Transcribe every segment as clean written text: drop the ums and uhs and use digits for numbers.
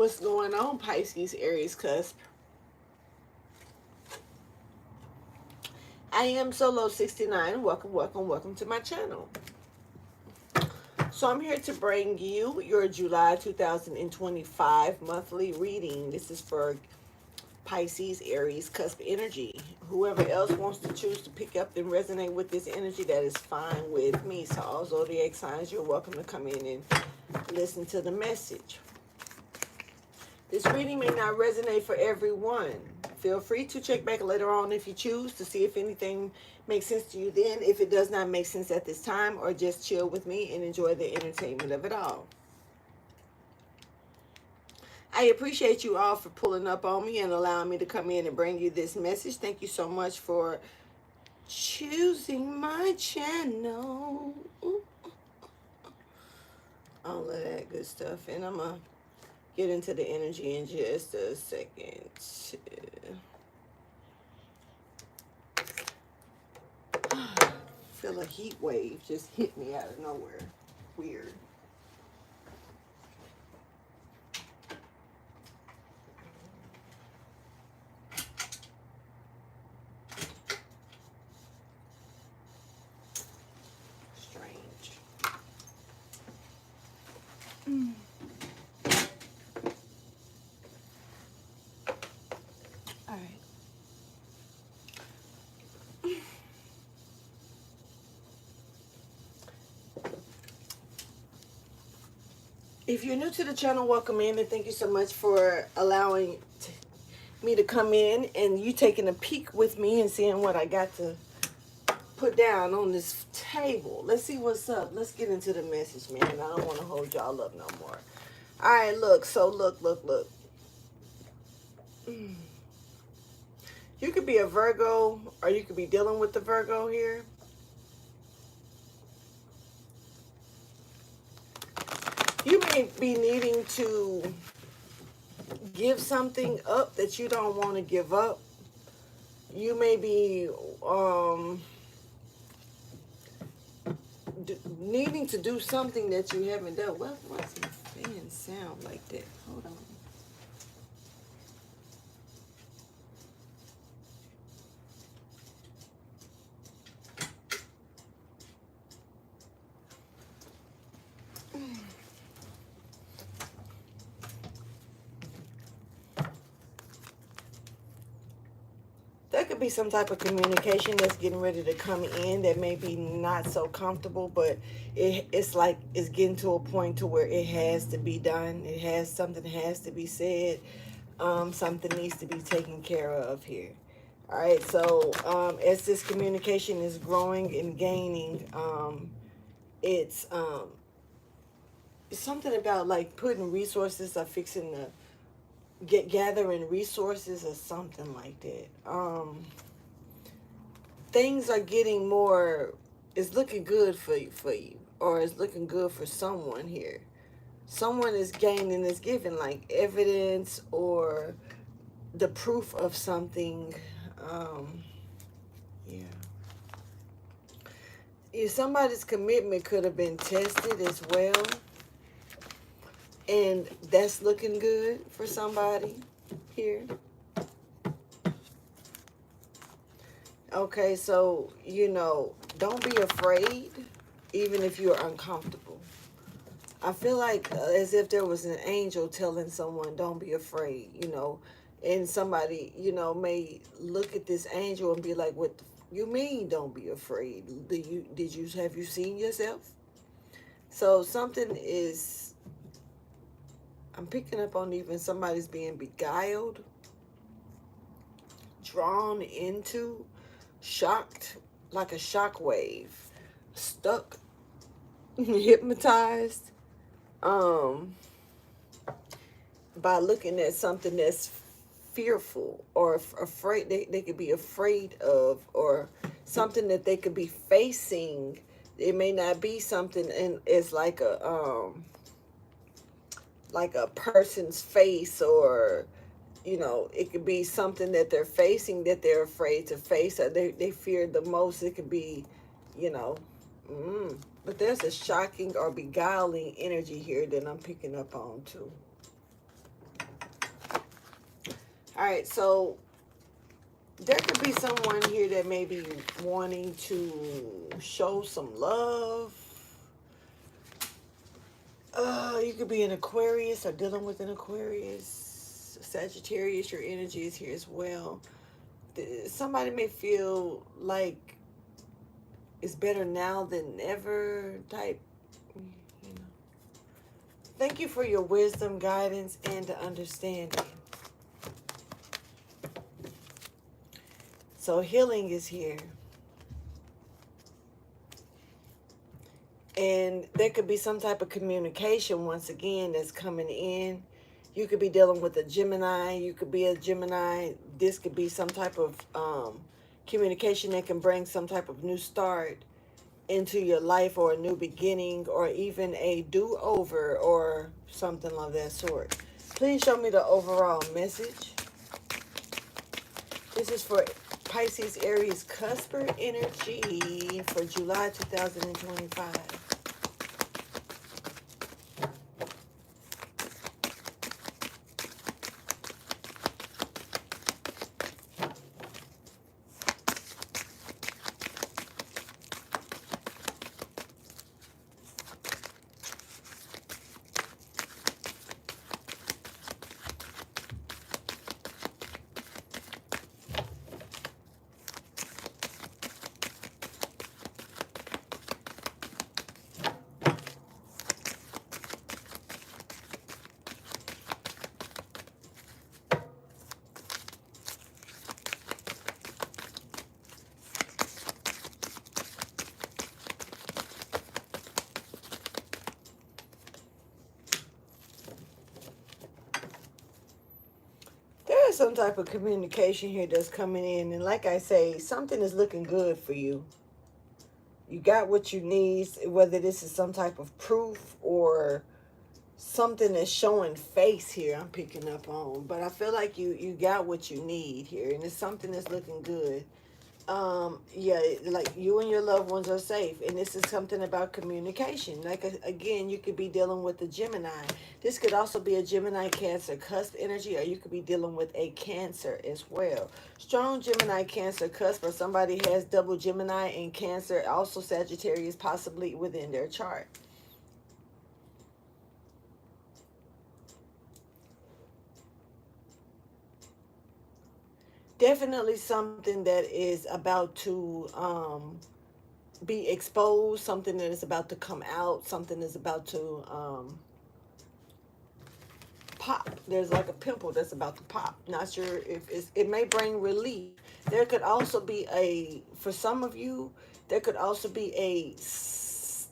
What's going on, Pisces Aries Cusp? I am Solo 69. Welcome, welcome, welcome to my channel. So I'm here to bring you your July 2025 monthly reading. This is for Pisces Aries Cusp energy. Whoever else wants to choose to pick up and resonate with this energy, that is fine with me. So all zodiac signs, you're welcome to come in and listen to the message. This reading may not resonate for everyone. Feel free to check back later on if you choose to see if anything makes sense to you then. If it does not make sense at this time, or just chill with me and enjoy the entertainment of it all. I appreciate you all for pulling up on me and allowing me to come in and bring you this message. Thank you so much for choosing my channel. All of that good stuff. And I'm going to get into the energy in just a second. Feel a heat wave just hit me out of nowhere. Weird. Strange. All right. If you're new to the channel, welcome in, and thank you so much for allowing me to come in and you taking a peek with me and seeing what I got to put down on this table. Let's see what's up. Let's get into the message, man. I don't want to hold y'all up no more. All right, look. So look. You could be a Virgo, or you could be dealing with the Virgo here. You may be needing to give something up that you don't want to give up. You may be needing to do something that you haven't done. Why does my fan sound like that? Hold on. There could be some type of communication that's getting ready to come in that may be not so comfortable, but it's like it's getting to a point to where it has to be done. Something has to be said. Something needs to be taken care of here. All right, so as this communication is growing and gaining, it's something about like putting resources or fixing the gathering resources or something like that. Things are getting more, it's looking good for you, or it's looking good for someone here. Someone is gaining, is giving like evidence or the proof of something. Yeah, somebody's commitment could have been tested as well, and that's looking good for somebody here. Okay, so, don't be afraid, even if you're uncomfortable. I feel like as if there was an angel telling someone, don't be afraid, and somebody, may look at this angel and be like, what you mean don't be afraid? Have you seen yourself? So something is, I'm picking up on even somebody's being beguiled, drawn into, shocked, like a shock wave, stuck, hypnotized, by looking at something that's fearful or afraid. They could be afraid of, or something that they could be facing. It may not be something, and it's like a person's face, or it could be something that they're facing that they're afraid to face, or they fear the most. It could be, but there's a shocking or beguiling energy here that I'm picking up on too. All right, so there could be someone here that may be wanting to show some love. You could be an Aquarius or dealing with an Aquarius. Sagittarius, your energy is here as well. Somebody may feel like it's better now than ever type, you know. Thank you for your wisdom, guidance, and understanding. So healing is here. And there could be some type of communication once again that's coming in. You could be dealing with a Gemini. You could be a Gemini. This could be some type of communication that can bring some type of new start into your life, or a new beginning, or even a do-over or something of that sort. Please show me the overall message. This is for Pisces Aries Cusps energy for July 2025. There is some type of communication here that's coming in, and like I say, something is looking good for you. You got what you need, whether this is some type of proof or something that's showing face here, I'm picking up on. But I feel like you got what you need here, and it's something that's looking good. Yeah, like you and your loved ones are safe, and this is something about communication. Like again, you could be dealing with a Gemini. This could also be a Gemini Cancer cusp energy, or you could be dealing with a Cancer as well. Strong Gemini Cancer cusp, or somebody has double Gemini and Cancer, also Sagittarius possibly within their chart. Definitely something that is about to be exposed, something that is about to come out, something that's about to pop. There's like a pimple that's about to pop. Not sure if it may bring relief. There could also be for some of you, there could also be a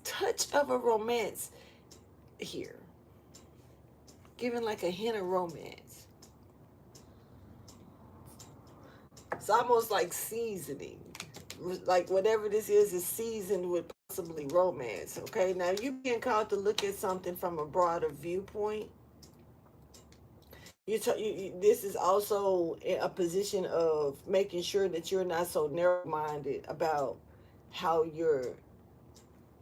touch of a romance here. Giving like a hint of romance. It's almost like seasoning. Like whatever this is seasoned with possibly romance. Okay, now you being called to look at something from a broader viewpoint. This is also a position of making sure that you're not so narrow-minded about how you're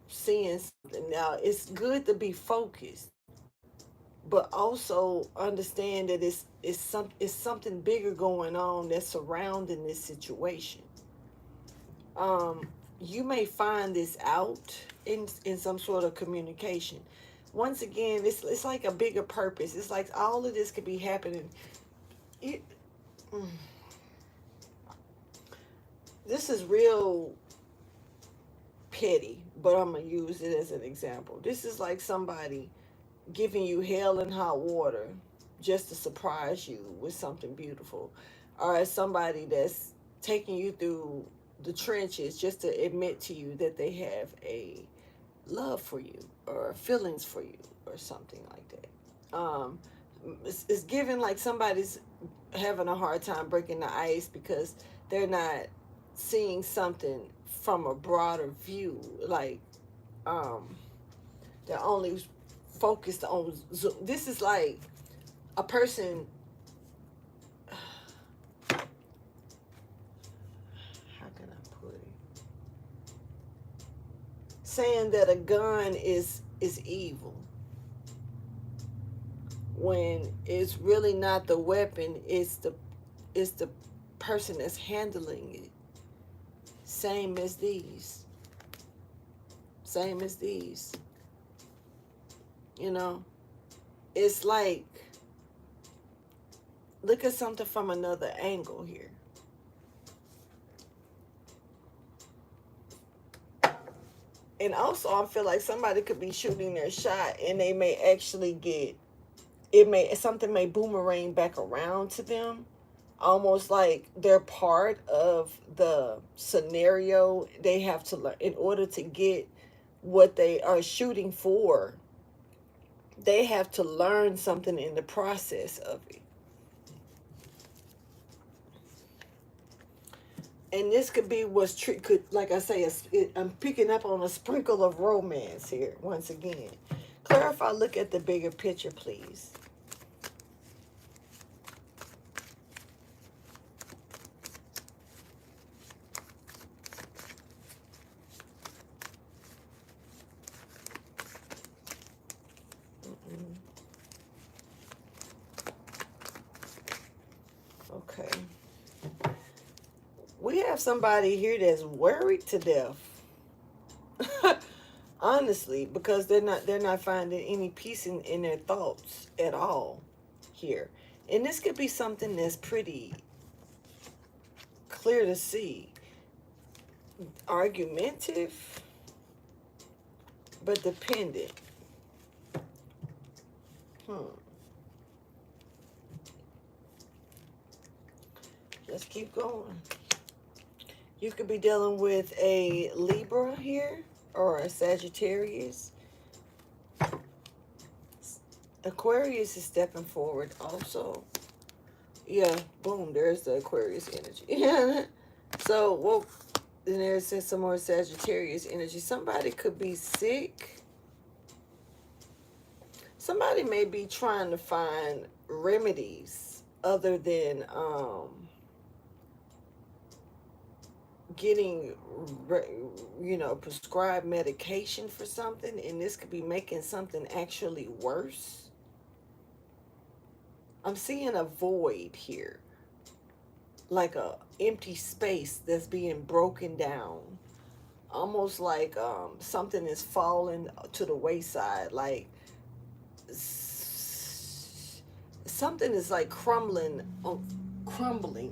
seeing something. Now, it's good to be focused, but also understand that it's something bigger going on that's surrounding this situation. You may find this out in some sort of communication. Once again, it's like a bigger purpose. It's like all of this could be happening. This is real petty, but I'm gonna use it as an example. This is like somebody giving you hell and hot water just to surprise you with something beautiful, or somebody that's taking you through the trenches just to admit to you that they have a love for you or feelings for you or something like that. It's given like somebody's having a hard time breaking the ice because they're not seeing something from a broader view. Like they're only focused on Zoom. This is like a person. How can I put it? Saying that a gun is evil when it's really not the weapon, it's it's the person that's handling it. Same as these. Same as these. You know, it's like, look at something from another angle here. And also, I feel like somebody could be shooting their shot and they may actually get, something may boomerang back around to them. Almost like they're part of the scenario. They have to learn in order to get what they are shooting for. They have to learn something in the process of it. And this could be could, like I say, I'm picking up on a sprinkle of romance here once again. Clarify, look at the bigger picture, please. Okay. We have somebody here that's worried to death. Honestly, because they're not finding any peace in their thoughts at all here. And this could be something that's pretty clear to see. Argumentative, but dependent. Let's keep going. You could be dealing with a Libra here or a Sagittarius. Aquarius is stepping forward also. Yeah, boom, there's the Aquarius energy. So, well, then there's some more Sagittarius energy. Somebody could be sick. Somebody may be trying to find remedies other than getting, prescribed medication for something, and this could be making something actually worse. I'm seeing a void here, like a empty space that's being broken down, almost like something is falling to the wayside, like something is like crumbling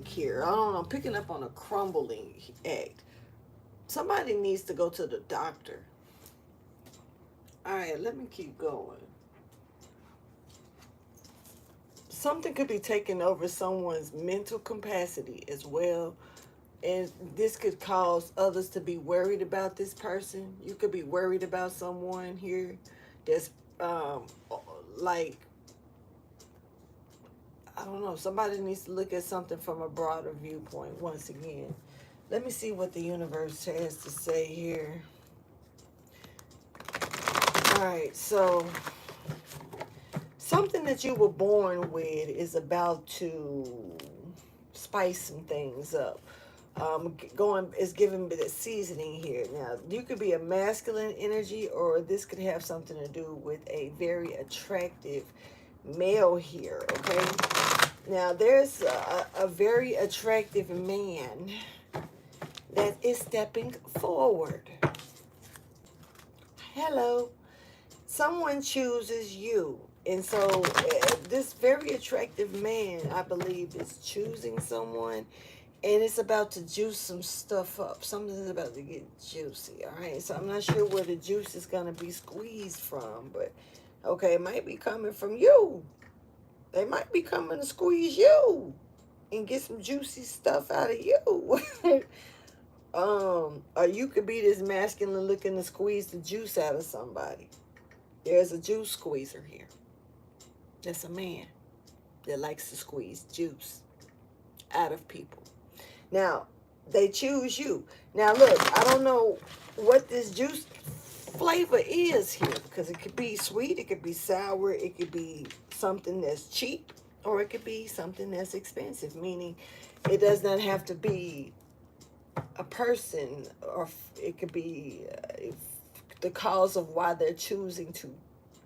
here. I don't know, I'm picking up on a crumbling act. Somebody needs to go to the doctor. All right, let me keep going. Something could be taking over someone's mental capacity as well. And this could cause others to be worried about this person. You could be worried about someone here that's like, I don't know, somebody needs to look at something from a broader viewpoint once again. Let me see what the universe has to say here. All right, so something that you were born with is about to spice some things up. Is giving it a seasoning here. Now, you could be a masculine energy, or this could have something to do with a very attractive male here, okay? Now, there's a very attractive man that is stepping forward. Hello. Someone chooses you. And so this very attractive man, I believe, is choosing someone. And it's about to juice some stuff up. Something's about to get juicy, all right? So I'm not sure where the juice is going to be squeezed from. But, okay, it might be coming from you. They might be coming to squeeze you and get some juicy stuff out of you. Or you could be this masculine looking to squeeze the juice out of somebody. There's a juice squeezer here. That's a man that likes to squeeze juice out of people. Now, they choose you. Now, look, I don't know what this juice flavor is here, because it could be sweet, it could be sour, it could be something that's cheap, or it could be something that's expensive, meaning it does not have to be a person, or it could be the cause of why they're choosing to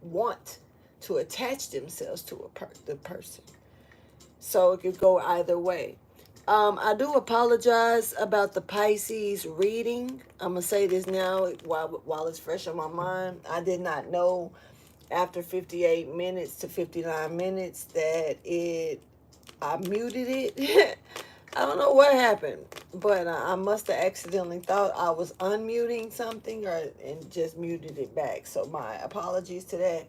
want to attach themselves to the person. So it could go either way. I do apologize about the Pisces reading. I'm gonna say this now while it's fresh on my mind. I did not know after 58 minutes to 59 minutes that I muted it. I don't know what happened, but I must have accidentally thought I was unmuting something and just muted it back. So my apologies to that.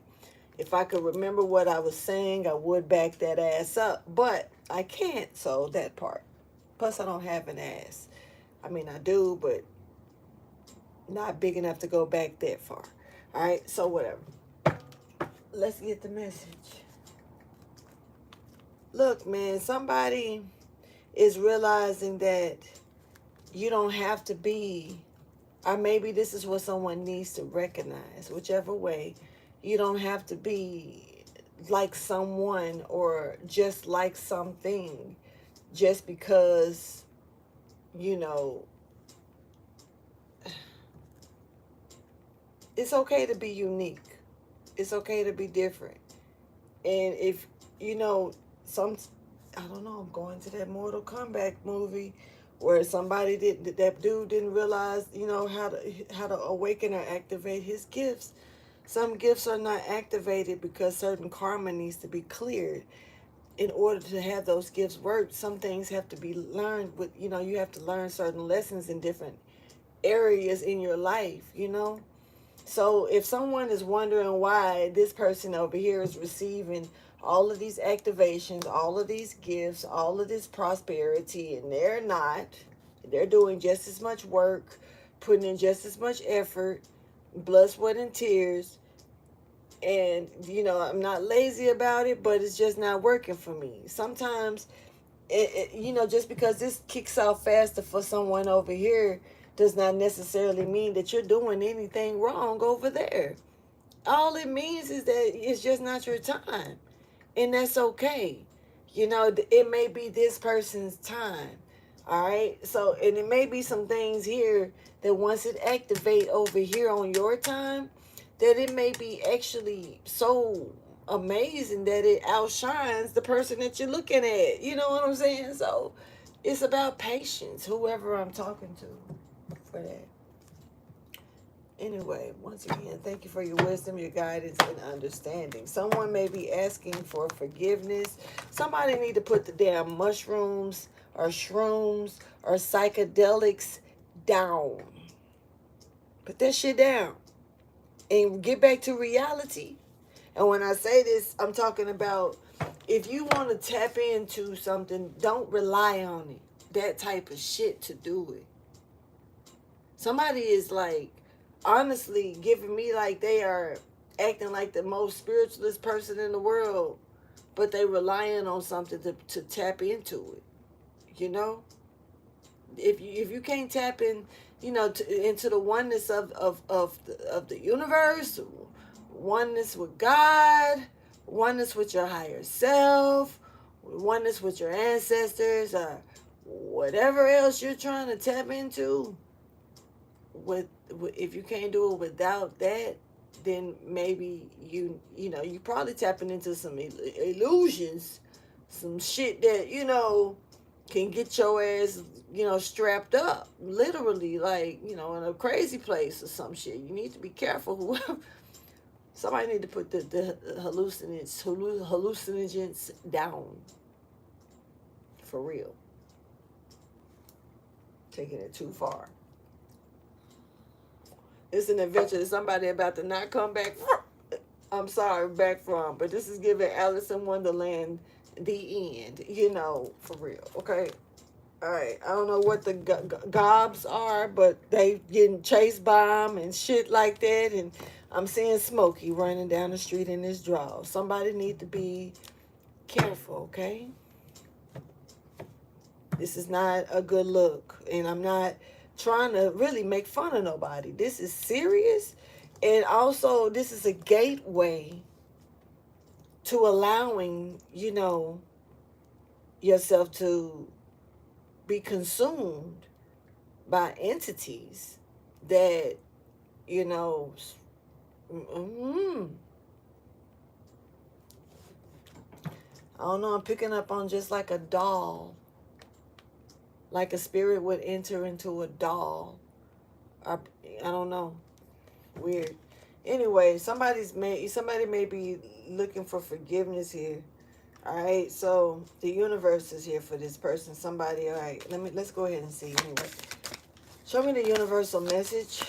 If I could remember what I was saying, I would back that ass up, but I can't, so that part. Plus, I don't have an ass. I mean, I do, but not big enough to go back that far. All right, so whatever. Let's get the message. Look, man, somebody is realizing that you don't have to be, or maybe this is what someone needs to recognize, whichever way. You don't have to be like someone or just like something just because, you know, it's okay to be unique. It's okay to be different. And if, you know, I don't know, I'm going to that Mortal Kombat movie where that dude didn't realize, you know, how to awaken or activate his gifts. Some gifts are not activated because certain karma needs to be cleared. In order to have those gifts work, some things have to be learned with, you know, you have to learn certain lessons in different areas in your life, you know. So if someone is wondering why this person over here is receiving all of these activations, all of these gifts, all of this prosperity, and they're not, they're doing just as much work, putting in just as much effort, blood, sweat, and tears. And, you know, I'm not lazy about it, but it's just not working for me. Sometimes, you know, just because this kicks off faster for someone over here does not necessarily mean that you're doing anything wrong over there. All it means is that it's just not your time. And that's okay. You know, it may be this person's time. All right. So, and it may be some things here that once it activate over here on your time, that it may be actually so amazing that it outshines the person that you're looking at. You know what I'm saying? So it's about patience, whoever I'm talking to for that. Anyway, once again, thank you for your wisdom, your guidance, and understanding. Someone may be asking for forgiveness. Somebody need to put the damn mushrooms or shrooms or psychedelics down. Put that shit down and get back to reality. And when I say this, I'm talking about if you want to tap into something, don't rely on it. That type of shit to do it. Somebody is like, honestly giving me like they are acting like the most spiritualist person in the world, but they relying on something to tap into it. You know, if you can't tap in, you know, into the oneness of the universe, oneness with God, oneness with your higher self, oneness with your ancestors, or whatever else you're trying to tap into, with if you can't do it without that, then maybe you know, you probably tapping into some illusions, some shit that, you know, can get your ass, you know, strapped up literally, like, you know, in a crazy place or some shit. You need to be careful. Somebody need to put the hallucinogens down for real, taking it too far. It's an adventure that somebody about to not come back from. I'm sorry, back from. But this is giving Alice in Wonderland the end, you know, for real, okay? All right, I don't know what the gobs are, but they getting chased by them and shit like that. And I'm seeing Smokey running down the street in his draw. Somebody need to be careful, okay? This is not a good look. And I'm not trying to really make fun of nobody. This is serious. And also, this is a gateway to allowing, you know, yourself to be consumed by entities that, you know, I don't know, I'm picking up on just like a doll. like a spirit would enter into a doll. I don't know. Weird. Anyway, somebody may be looking for forgiveness here. All right, so the universe is here for this person. Somebody. All right, let's go ahead and see. Anyway, show me the universal message.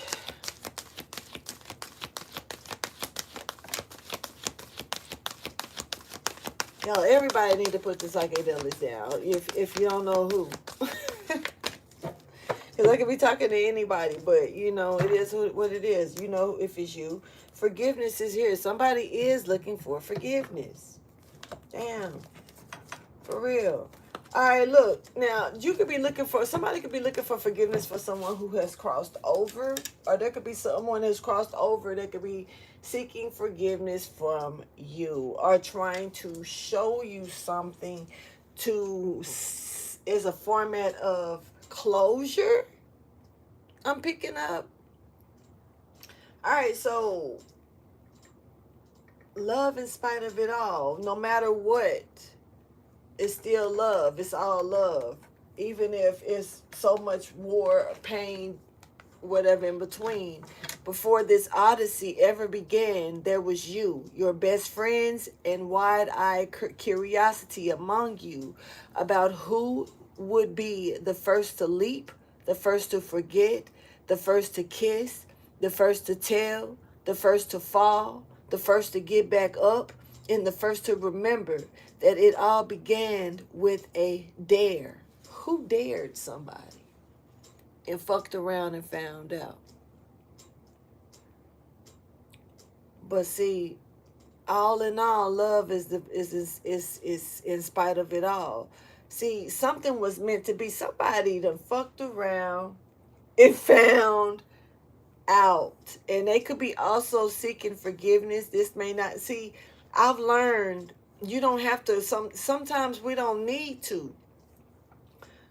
Yo, everybody need to put the psychedelics down. If you don't know who, because I could be talking to anybody, but you know it is what it is. You know if it's you. Forgiveness is here. Somebody is looking for forgiveness. Damn. For real. All right, look. Now, somebody could be looking for forgiveness for someone who has crossed over, or there could be someone who's crossed over that could be seeking forgiveness from you, or trying to show you something is a format of closure. I'm picking up. All right, so love in spite of it all, no matter what. It's still love. It's all love. Even if it's so much war, pain, whatever in between. Before this odyssey ever began, there was you, your best friends, and wide-eyed curiosity among you about who would be the first to leap, the first to forget, the first to kiss, the first to tell, the first to fall, the first to get back up, and the first to remember that it all began with a dare. Who dared somebody and fucked around and found out? But see, all in all, love is in spite of it all. See, something was meant to be. Somebody done fucked around and found out, and they could be also seeking forgiveness. This may not see. I've learned you don't have to. Sometimes we don't need to.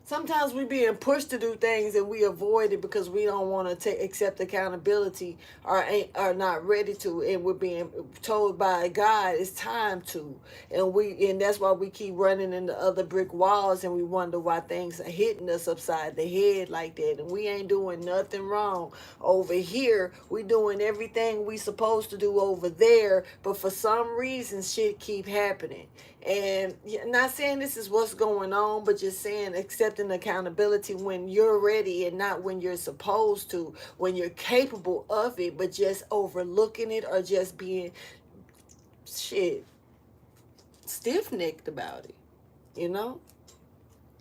Sometimes we being pushed to do things and we avoid it because we don't want to accept accountability or are not ready to, and we're being told by God it's time to, and that's why we keep running into other brick walls, and we wonder why things are hitting us upside the head like that, and we ain't doing nothing wrong over here. We doing everything we supposed to do over there, but for some reason shit keep happening. And not saying this is what's going on, but just saying accepting accountability when you're ready and not when you're supposed to, when you're capable of it, but just overlooking it or just being stiff-necked about it, you know?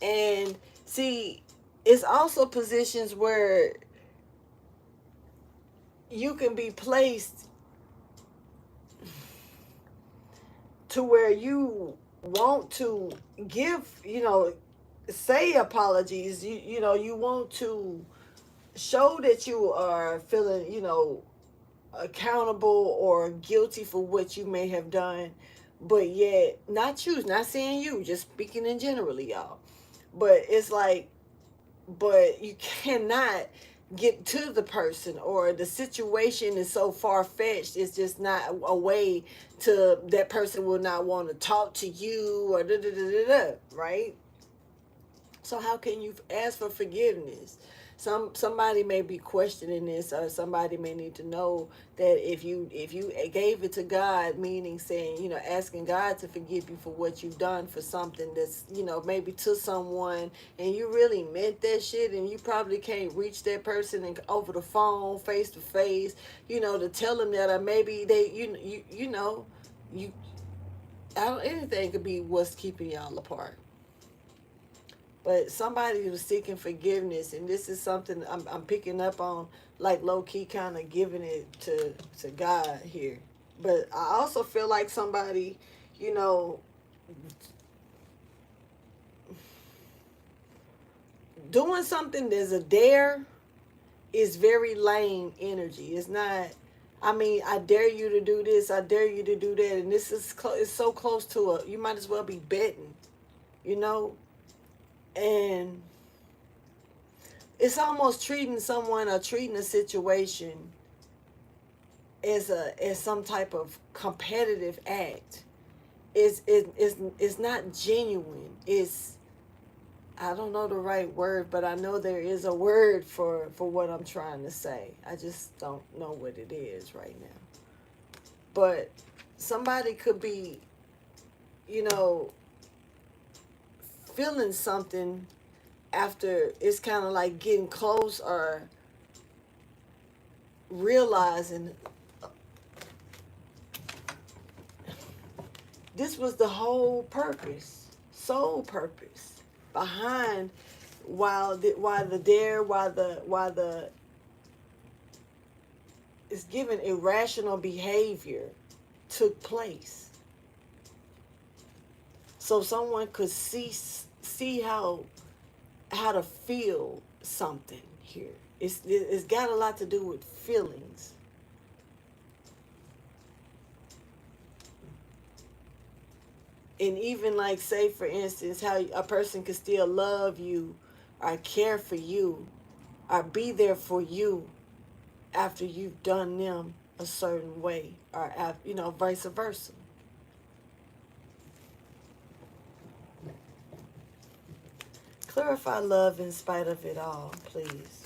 And see, it's also positions where you can be placed to where you want to give, say apologies. You want to show that you are feeling, accountable or guilty for what you may have done, but yet not saying you, just speaking in generally, y'all. But it's like, but you cannot get to the person, or the situation is so far-fetched, it's just not a way to, that person will not want to talk to you, or da da da da da, right? So how can you ask for forgiveness? Somebody may be questioning this, or somebody may need to know that if you gave it to God, meaning saying, asking God to forgive you for what you've done, for something that's, maybe to someone, and you really meant that shit, and you probably can't reach that person and over the phone, face to face, to tell them that, or maybe they, you anything could be what's keeping y'all apart. But somebody who's seeking forgiveness, and this is something I'm picking up on, like low key, kind of giving it to God here. But I also feel like somebody, doing something that's a dare is very lame energy. It's not. I mean, I dare you to do this. I dare you to do that, and this is it's so close to you might as well be betting, and it's almost treating someone or treating a situation as some type of competitive act. It's not genuine. It's, I don't know the right word, but I know there is a word for what I'm trying to say. I just don't know what it is right now. But somebody could be, you know, feeling something after it's kind of like getting close or realizing this was the whole purpose, sole purpose behind while the it's given irrational behavior took place. So someone could see how to feel something here. It's got a lot to do with feelings. And even like, say for instance, how a person could still love you or care for you or be there for you after you've done them a certain way, or vice versa. Clarify love in spite of it all, please.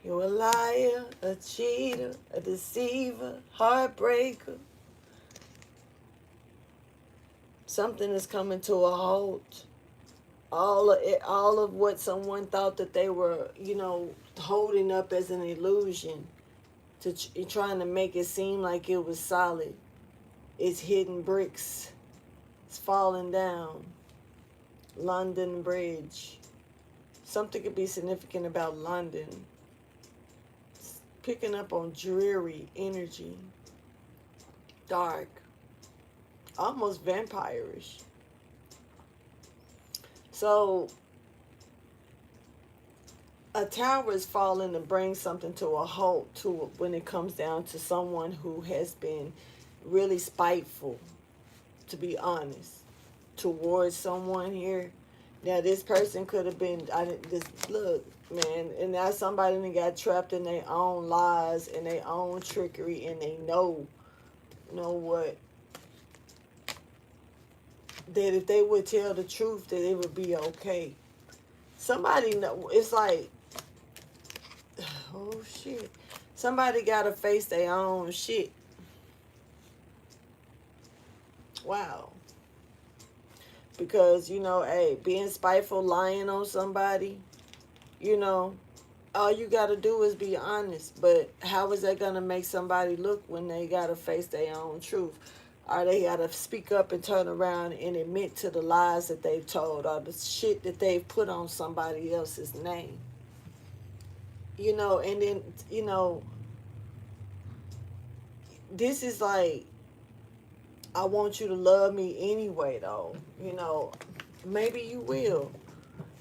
You're a liar, a cheater, a deceiver, heartbreaker. Something is coming to a halt. All of what someone thought that they were, holding up as an illusion, trying to make it seem like it was solid. It's hitting bricks. It's falling down. London Bridge. Something could be significant about London. It's picking up on dreary energy. Dark. Almost vampire-ish. So a tower is falling to bring something to a halt when it comes down to someone who has been really spiteful, to be honest, towards someone here. Now this person could have been, look, man, and now somebody that got trapped in their own lies and their own trickery, and they know what, that if they would tell the truth, that it would be okay. Somebody know, it's like, oh shit, somebody gotta face their own shit. Wow. Because, hey, being spiteful, lying on somebody, all you got to do is be honest. But how is that going to make somebody look when they got to face their own truth? Or they got to speak up and turn around and admit to the lies that they've told, or the shit that they've put on somebody else's name. And then, this is like, I want you to love me anyway, though. Maybe you will.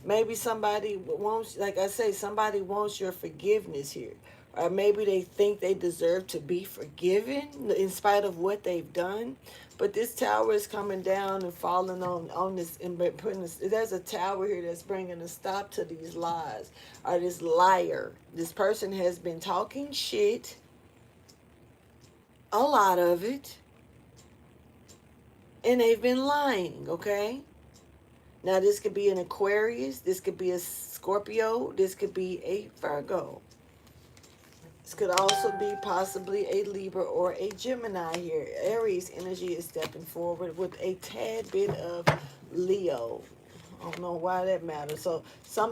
Maybe somebody wants, like I say, somebody wants your forgiveness here. Or maybe they think they deserve to be forgiven in spite of what they've done. But this tower is coming down and falling on this, and putting this, there's a tower here that's bringing a stop to these lies. Or this liar. This person has been talking shit. A lot of it. And they've been lying, okay? Now, this could be an Aquarius. This could be a Scorpio. This could be a Virgo. This could also be possibly a Libra or a Gemini here. Aries energy is stepping forward with a tad bit of Leo. I don't know why that matters. So,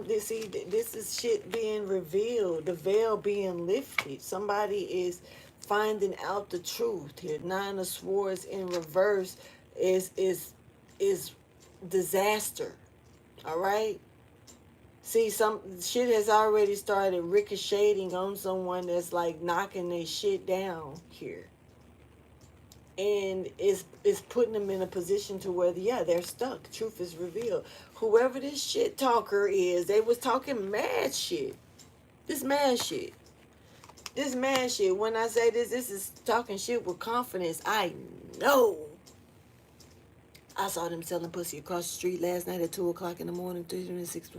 this is shit being revealed. The veil being lifted. Somebody is finding out the truth here. Nine of Swords in reverse is disaster. All right. See, some shit has already started ricocheting on someone that's like knocking their shit down here, and it's putting them in a position to where they're stuck. Truth is revealed. Whoever this shit talker is, they was talking mad shit. This mad shit. When I say this is talking shit with confidence. I know I saw them selling pussy across the street last night at 2 o'clock in the morning, 3:06.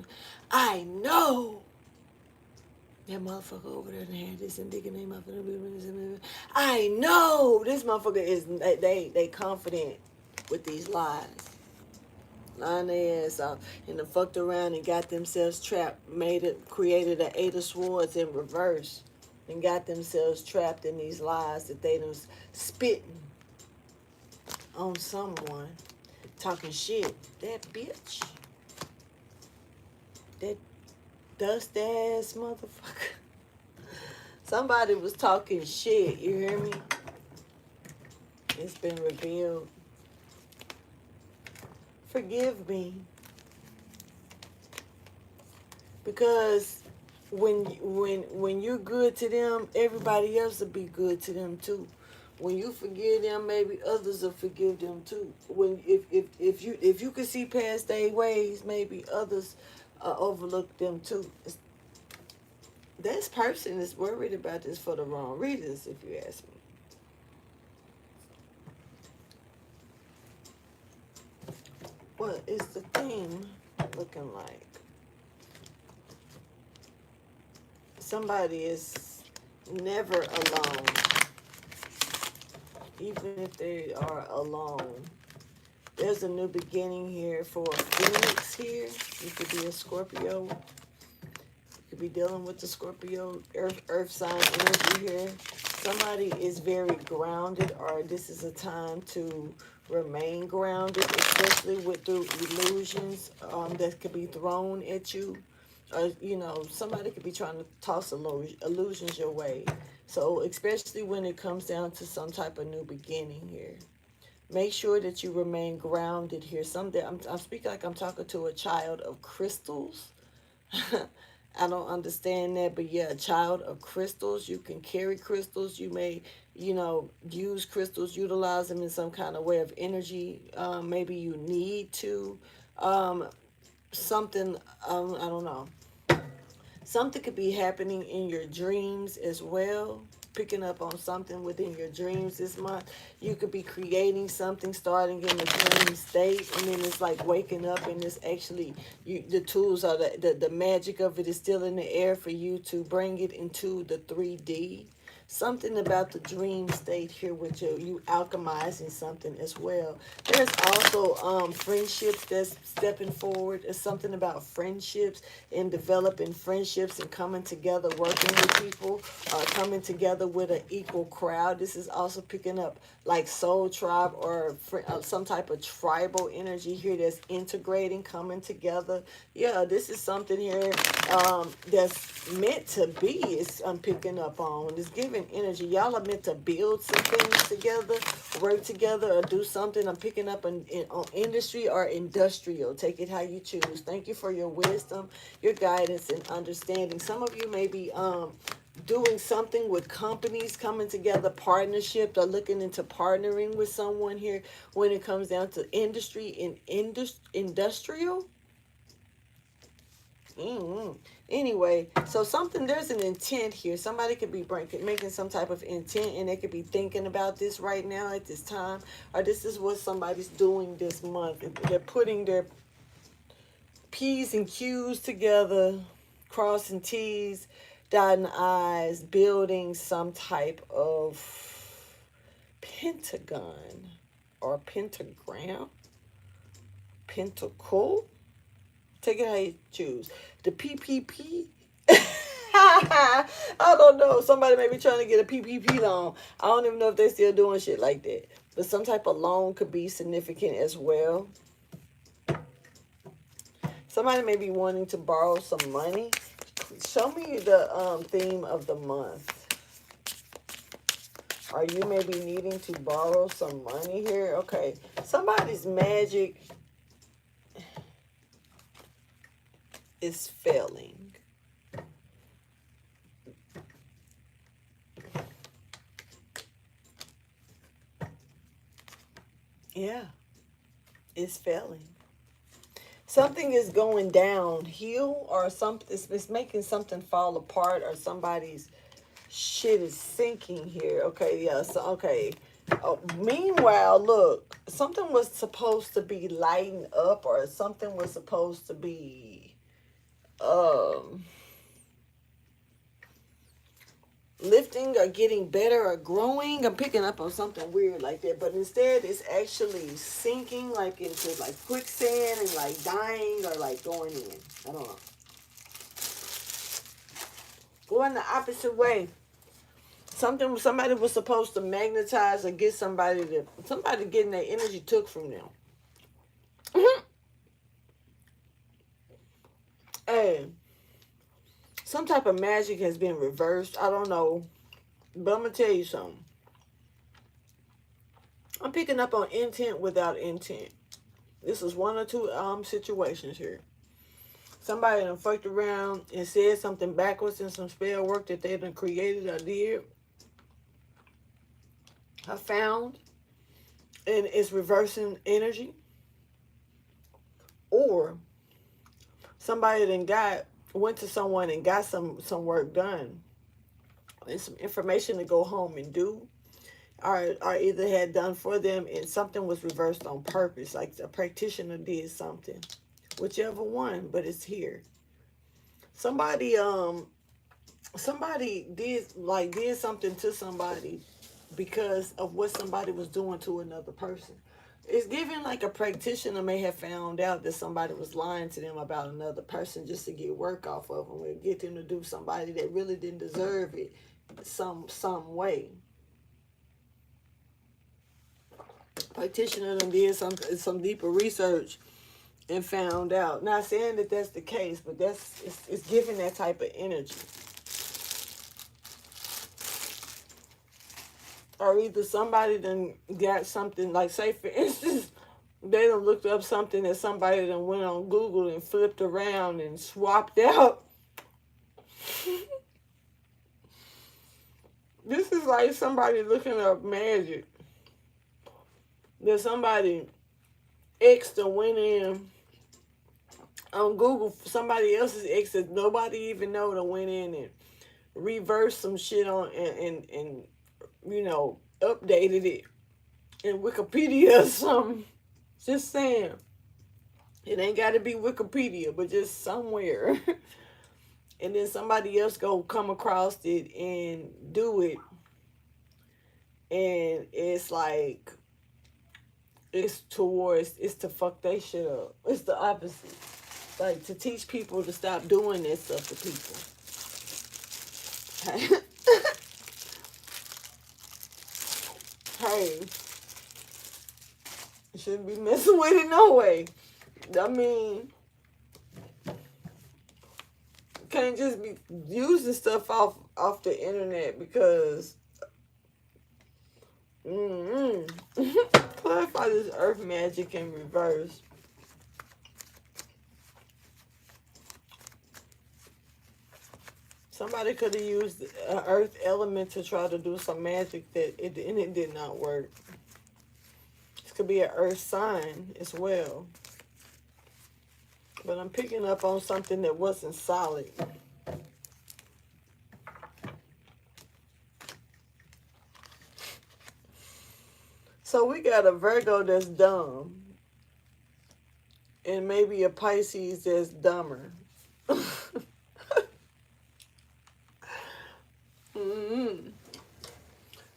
I know that motherfucker over there had this and digging name up. I know this motherfucker is, they confident with these lies. Lying their ass off and then fucked around and got themselves trapped, created an Eight of Swords in reverse and got themselves trapped in these lies that they done spitting on someone, talking shit. That bitch, that dust ass motherfucker. Somebody was talking shit, you hear me? It's been revealed. Forgive me. Because when you're good to them, everybody else will be good to them too. When you forgive them, maybe others will forgive them too. When if you can see past their ways, maybe others overlook them too. This person is worried about this for the wrong reasons, if you ask me. What is the theme looking like? Somebody is never alone. Even if they are alone. There's a new beginning here for a Phoenix here. You could be a Scorpio. You could be dealing with the Scorpio earth sign energy here. Somebody is very grounded, or this is a time to remain grounded, especially with the illusions that could be thrown at you. Or, you know, somebody could be trying to toss illusions your way. So, especially when it comes down to some type of new beginning here. Make sure that you remain grounded here. Someday, I'm speaking like I'm talking to a child of crystals. I don't understand that, but yeah, a child of crystals. You can carry crystals. You may, you know, use crystals, utilize them in some kind of way of energy. Maybe you need to. Something, I don't know. Something could be happening in your dreams as well. Picking up on something within your dreams this month. You could be creating something starting in the dream state, and then it's like waking up, and it's actually the tools are the magic of it is still in the air for you to bring it into the 3D. Something about the dream state here with you alchemizing something as well. There's also friendships that's stepping forward. There's something about friendships and developing friendships and coming together, working with people, coming together with an equal crowd. This is also picking up like soul tribe or some type of tribal energy here that's integrating, coming together. Yeah, this is something here that's meant to be. I'm picking up on. It's giving energy. Y'all are meant to build some things together, work together, or do something. I'm picking up on industry or industrial. Take it how you choose. Thank you for your wisdom, your guidance, and understanding. Some of you may be doing something with companies coming together, partnership, or looking into partnering with someone here when it comes down to industry and industrial. Anyway, so there's an intent here. Somebody could be making some type of intent, and they could be thinking about this right now at this time, or this is what somebody's doing this month. They're putting their P's and Q's together, crossing T's, dotting I's, building some type of pentagon or pentagram, pentacle. Take it how you choose. The PPP. I don't know. Somebody may be trying to get a PPP loan. I don't even know if they're still doing shit like that. But some type of loan could be significant as well. Somebody may be wanting to borrow some money. Show me the theme of the month. Or you may be needing to borrow some money here. Okay. Somebody's magic is failing. Yeah, it's failing. Something is going downhill, or something it's making something fall apart, or somebody's shit is sinking here. Okay, yeah, so okay. Oh, meanwhile, look, something was supposed to be lighting up, or something was supposed to be um lifting or getting better or growing. I'm picking up on something weird like that, but instead it's actually sinking like into like quicksand and like dying or like going in. I don't know. Going the opposite way. Somebody was supposed to magnetize or get somebody getting their energy took from them. Hey, some type of magic has been reversed. I don't know, but I'm gonna tell you something. I'm picking up on intent without intent. This is one or two situations here. Somebody done fucked around and said something backwards in some spell work that they done created or did. I found, and it's reversing energy. Or somebody went to someone and got some work done and some information to go home and do, or either had done for them, and something was reversed on purpose, like a practitioner did something, whichever one, but it's here. Somebody did something to somebody because of what somebody was doing to another person. It's given like a practitioner may have found out that somebody was lying to them about another person just to get work off of them, and get them to do somebody that really didn't deserve it some way. Practitioner did some deeper research and found out. Not saying that that's the case, but it's giving that type of energy. Or either somebody done got something, like say for instance, they done looked up something that somebody done went on Google and flipped around and swapped out. This is like somebody looking up magic. That somebody X that went in on Google, somebody else's X that nobody even know that went in and reversed some shit on and updated it in Wikipedia or something. Just saying. It ain't got to be Wikipedia, but just somewhere. And then somebody else go come across it and do it. And it's like, it's to fuck they shit up. It's the opposite. Like, to teach people to stop doing that stuff to people. Hey, you shouldn't be messing with it no way. I mean, can't just be using stuff off the internet because clarify this earth magic in reverse. Somebody could have used an earth element to try to do some magic and it did not work. This could be an earth sign as well. But I'm picking up on something that wasn't solid. So we got a Virgo that's dumb. And maybe a Pisces that's dumber.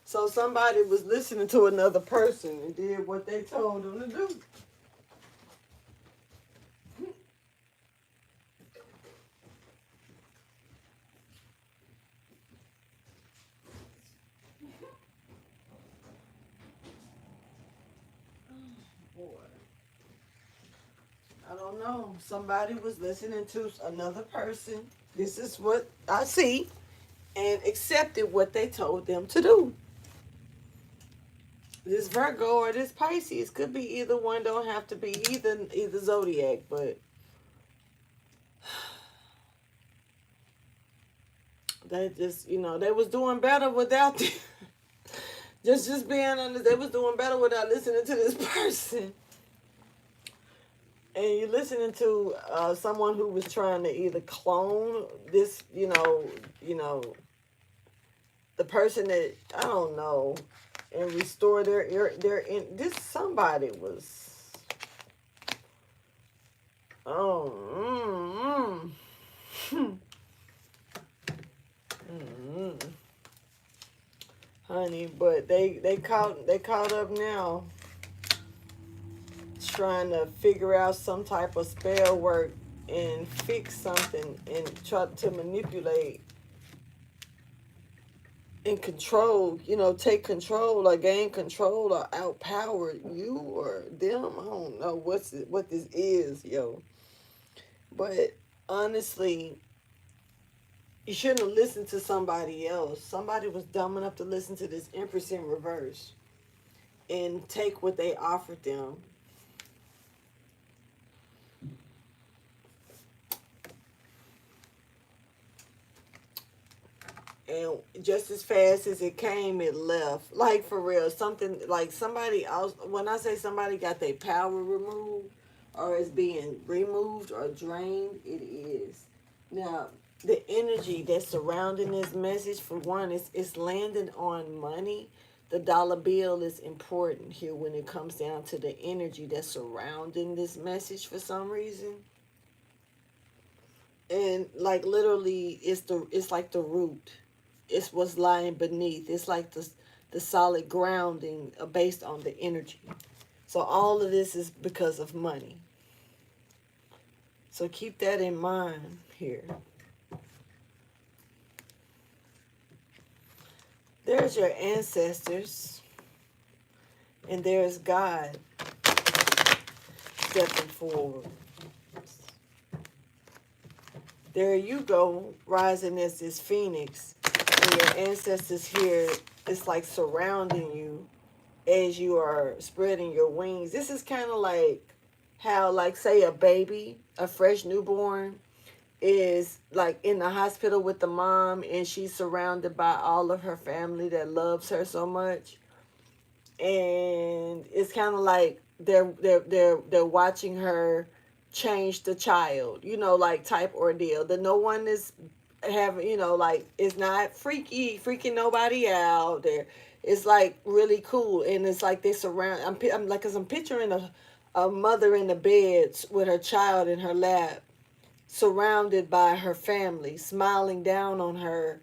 So somebody was listening to another person and did what they told them to do. I don't know. Somebody was listening to another person. This is what I see. And accepted what they told them to do. This Virgo or this Pisces could be either one. Don't have to be either zodiac, but they just, they was doing better without just being honest. They was doing better without listening to this person. And you're listening to someone who was trying to either clone this, the person that, I don't know. and restore their in this. Somebody was, oh, honey, but they caught up now, trying to figure out some type of spell work and fix something and try to manipulate and control, take control or gain control or outpower you or them. I don't know what this is, yo. But honestly, you shouldn't have listened to somebody else. Somebody was dumb enough to listen to this Empress in reverse and take what they offered them. And just as fast as it came, it left. Like, for real, something like somebody else. When I say somebody got their power removed or is being removed or drained, it is. Now, the energy that's surrounding this message, for one, it's landing on money. The dollar bill is important here when it comes down to the energy that's surrounding this message for some reason. And like literally, it's like the root. It's what's lying beneath. It's like the solid grounding based on the energy. So all of this is because of money. So keep that in mind here. There's your ancestors, and there's God stepping forward. There you go, rising as this phoenix, and your ancestors here, it's like surrounding you as you are spreading your wings. This is kind of like how, like, say a baby, a fresh newborn, is like in the hospital with the mom, and she's surrounded by all of her family that loves her so much. And it's kind of like they're watching her change the child, like type ordeal. That no one is having, like, it's not freaking nobody out there. It's like really cool, and it's like they surround. I'm like, cause I'm picturing a mother in the bed with her child in her lap, surrounded by her family, smiling down on her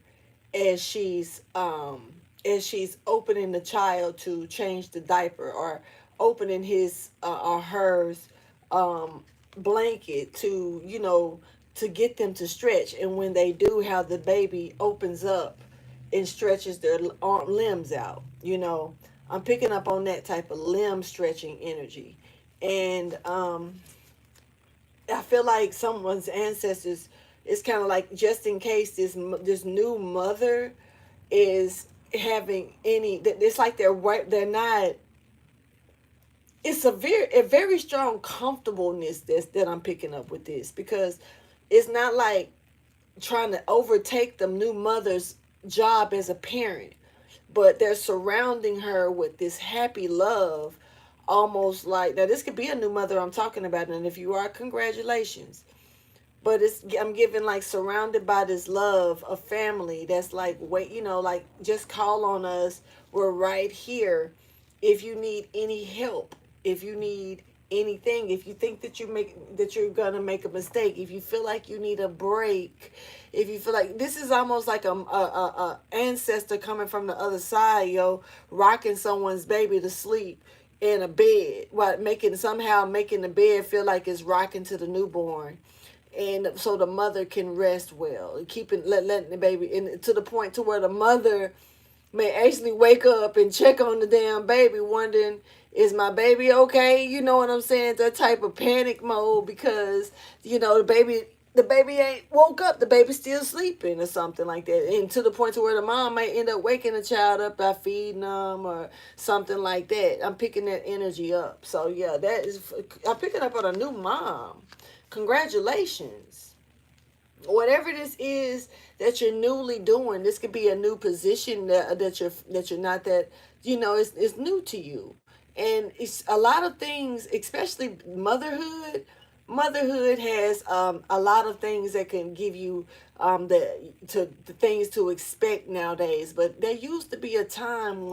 as she's opening the child to change the diaper, or opening his or hers blanket to, to get them to stretch. And when they do, how the baby opens up and stretches their limbs out. I'm picking up on that type of limb stretching energy. And I feel like someone's ancestors, it's kind of like, just in case this new mother is having any, it's like they're not, it's a very strong comfortableness that I'm picking up with this, because it's not like trying to overtake the new mother's job as a parent, but they're surrounding her with this happy love, almost like, now this could be a new mother I'm talking about, and if you are, congratulations. But I'm giving like surrounded by this love of family that's like, wait, like, just call on us, we're right here if you need any help, if you need anything, if you think that you're gonna make a mistake, if you feel like you need a break, if you feel like this is almost like a ancestor coming from the other side, rocking someone's baby to sleep in a bed, what, making the bed feel like it's rocking to the newborn, and so the mother can rest well, letting the baby, and to the point to where the mother may actually wake up and check on the damn baby, wondering, is my baby okay? You know what I'm saying? That type of panic mode, because the baby ain't woke up, the baby's still sleeping or something like that, and to the point to where the mom may end up waking the child up by feeding them or something like that. I'm picking that energy up. So yeah, I'm picking up on a new mom. Congratulations. Whatever this is that you're newly doing, this could be a new position that you're not, that it's new to you. And it's a lot of things, especially motherhood has a lot of things that can give you the things to expect nowadays. But there used to be a time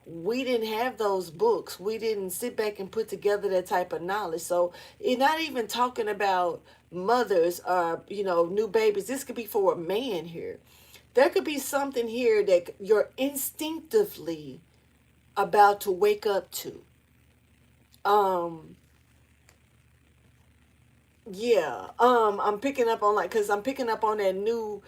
we didn't have those books. We didn't sit back and put together that type of knowledge. So it's not even talking about mothers or, new babies. This could be for a man here. There could be something here that you're instinctively about to wake up to. Um, yeah. I'm picking up on, like, cause I'm picking up on that new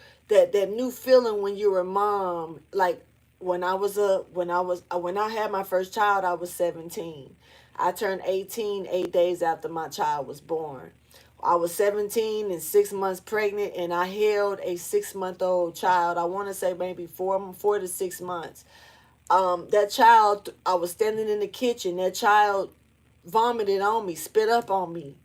feeling when you're a mom. Like when I had my first child, I was 17. I turned 18 8 days after my child was born. I was 17 and 6 months pregnant, and I held a 6-month-old child. I want to say maybe 4 to 6 months. That child, I was standing in the kitchen. That child vomited on me, spit up on me.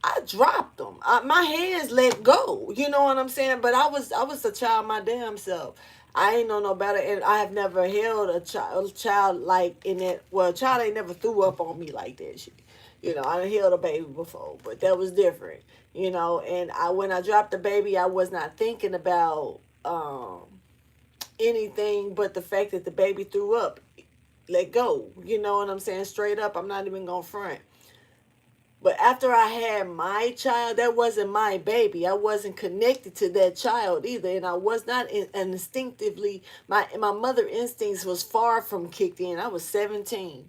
I dropped them. My hands let go. You know what I'm saying? But I was a child my damn self. I ain't know no better, and I have never held a child like in that. Well, a child ain't never threw up on me like that shit. I done held a baby before, but that was different. And when I dropped the baby, I was not thinking about anything but the fact that the baby threw up. Let go. You know what I'm saying? Straight up, I'm not even gonna front. But after I had my child, that wasn't my baby. I wasn't connected to that child either, and I was not and instinctively my mother instincts was far from kicked in. I was 17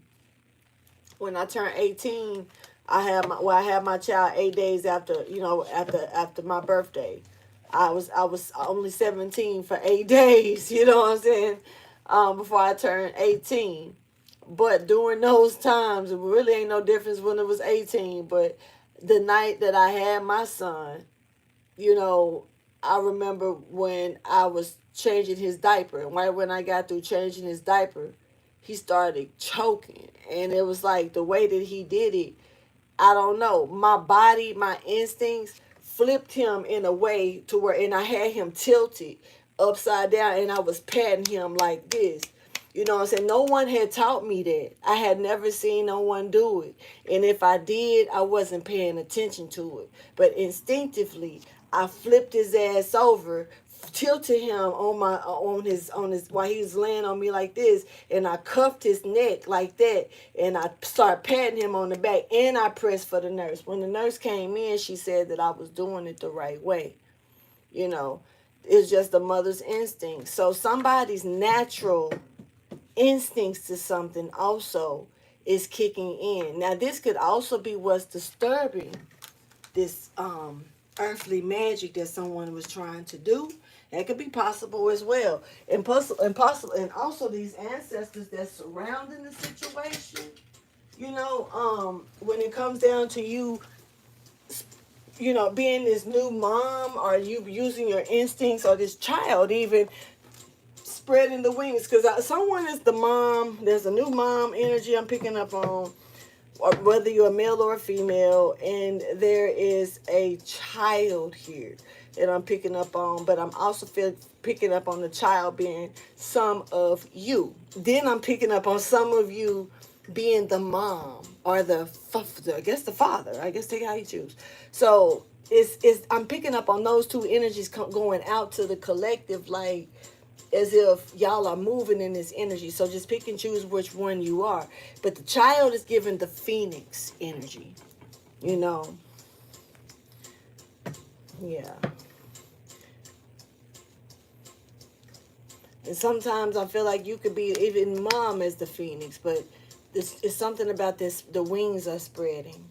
when I turned 18. I had my child 8 days after after my birthday. I was only 17 for 8 days. You know what I'm saying? Before I turned 18. But during those times, it really ain't no difference when it was 18. But the night that I had my son, you know, I remember when I was changing his diaper. And right when I got through changing his diaper, he started choking. And it was like the way that he did it, I don't know. My body, my instincts flipped him in a way to where, and I had him tilted upside down, and I was patting him like this. You know what I'm saying? No one had taught me that. I had never seen no one do it. And if I did, I wasn't paying attention to it. But instinctively, I flipped his ass over, tilted him on his while he was laying on me like this, and I cuffed his neck like that, and I started patting him on the back, and I pressed for the nurse. When the nurse came in, she said that I was doing it the right way. You know, it's just a mother's instinct. So somebody's natural instincts to something also is kicking in. Now this could also be what's disturbing this earthly magic that someone was trying to do. That could be possible as well. And possible, and also these ancestors that's surrounding the situation. When it comes down to you, being this new mom, or you using your instincts, or this child even spreading the wings, because someone is the mom. There's a new mom energy I'm picking up on, or whether you're a male or a female, and there is a child here that I'm picking up on, but I'm also picking up on the child being some of you. Then I'm picking up on some of you being the mom, or I guess the father. I guess take how you choose. So it's I'm picking up on those two energies going out to the collective, like as if y'all are moving in this energy. So just pick and choose which one you are. But the child is given the phoenix energy. Yeah. And sometimes I feel like you could be even mom as the phoenix, but this is something about this. The wings are spreading.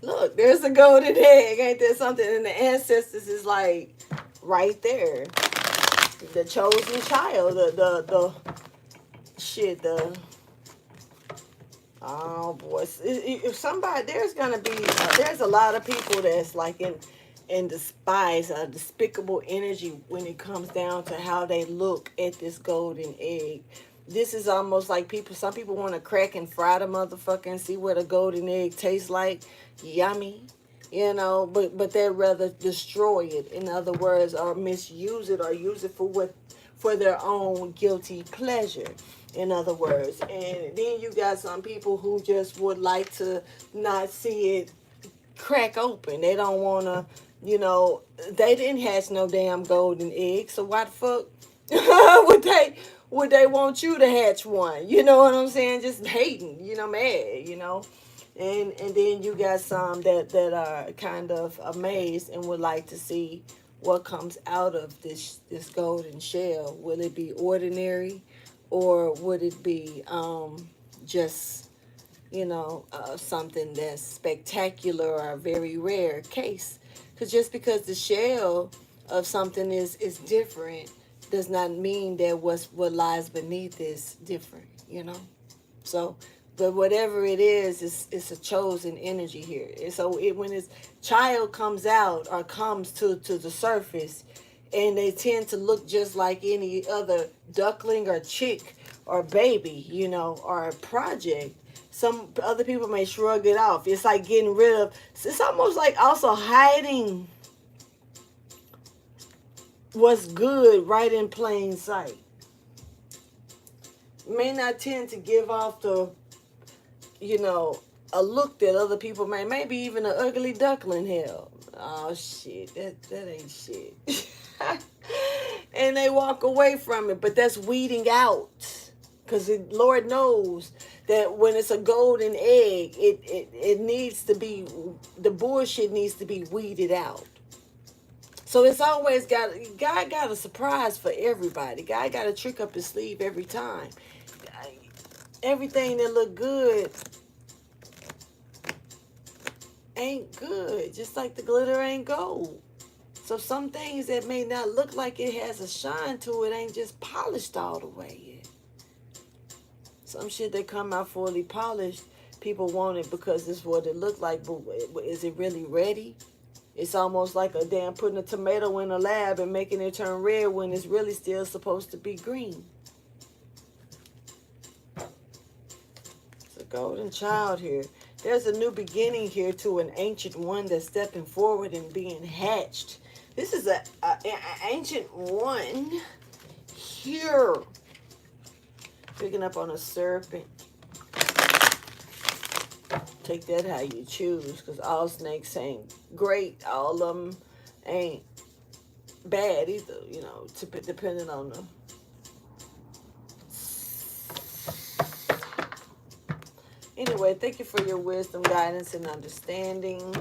Look, there's a golden egg. Ain't there something? And the ancestors is like right there. The chosen child. The shit. Oh boy. If somebody, there's a lot of people that's like in despise, a despicable energy when it comes down to how they look at this golden egg. This is almost like some people want to crack and fry the motherfucker and see what a golden egg tastes like. Yummy. But they'd rather destroy it, in other words, or misuse it, or use it for their own guilty pleasure, in other words. And then you got some people who just would like to not see it crack open. They don't want to, they didn't hatch no damn golden egg, so why the fuck would they want you to hatch one? You know what I'm saying? Just hating, mad, and then you got some that are kind of amazed and would like to see what comes out of this golden shell. Will it be ordinary, or would it be just something that's spectacular or a very rare case? Because just because the shell of something is different does not mean that what lies beneath is different. So, but whatever it is, it's a chosen energy here. And so when this child comes out or comes to the surface, and they tend to look just like any other duckling or chick or baby, or a project. Some other people may shrug it off. It's like getting rid of. It's almost like also hiding what's good right in plain sight. May not tend to give off the a look that other people maybe even an ugly duckling. Hell, oh shit, that ain't shit. And they walk away from it, but that's weeding out, because Lord knows that when it's a golden egg, it needs to be, the bullshit needs to be weeded out. So it's always God got a surprise for everybody. God got a trick up his sleeve every time. Everything that look good ain't good, just like the glitter ain't gold. So some things that may not look like it has a shine to it ain't just polished all the way yet. Some shit that come out fully polished, people want it because it's what it look like, but is it really ready? It's almost like a damn putting a tomato in a lab and making it turn red when it's really still supposed to be green. It's a golden child here. There's a new beginning here to an ancient one that's stepping forward and being hatched. This is an ancient one here. Picking up on a serpent. Take that how you choose, because all snakes ain't great. All of them ain't bad either, depending on the... Anyway, thank you for your wisdom, guidance, and understanding.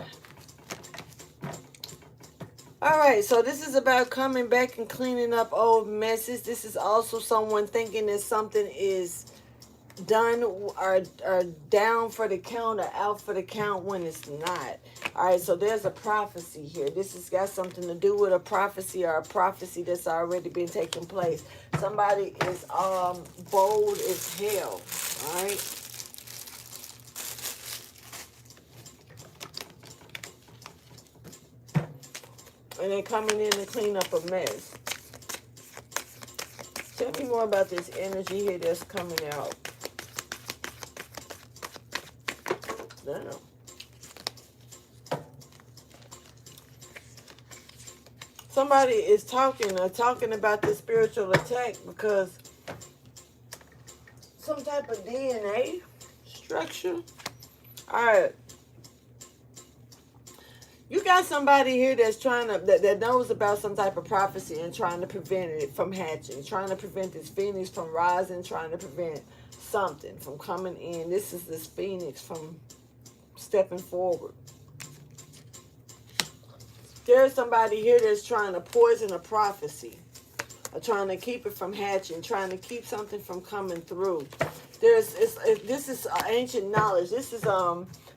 All right, so this is about coming back and cleaning up old messes. This is also someone thinking that something is done or down for the count or out for the count when it's not. All right, so there's a prophecy here. This has got something to do with a prophecy or a prophecy that's already been taking place. Somebody is bold as hell. All right. And they're coming in to clean up a mess. Tell me more about this energy here that's coming out. Damn. Somebody is talking about this spiritual attack because some type of DNA structure. All right. You got somebody here that's trying to, that knows about some type of prophecy and trying to prevent it from hatching, trying to prevent this phoenix from rising, trying to prevent something from coming in. This is this phoenix from stepping forward. There's somebody here that's trying to poison a prophecy, or trying to keep it from hatching, trying to keep something from coming through. This is ancient knowledge. This is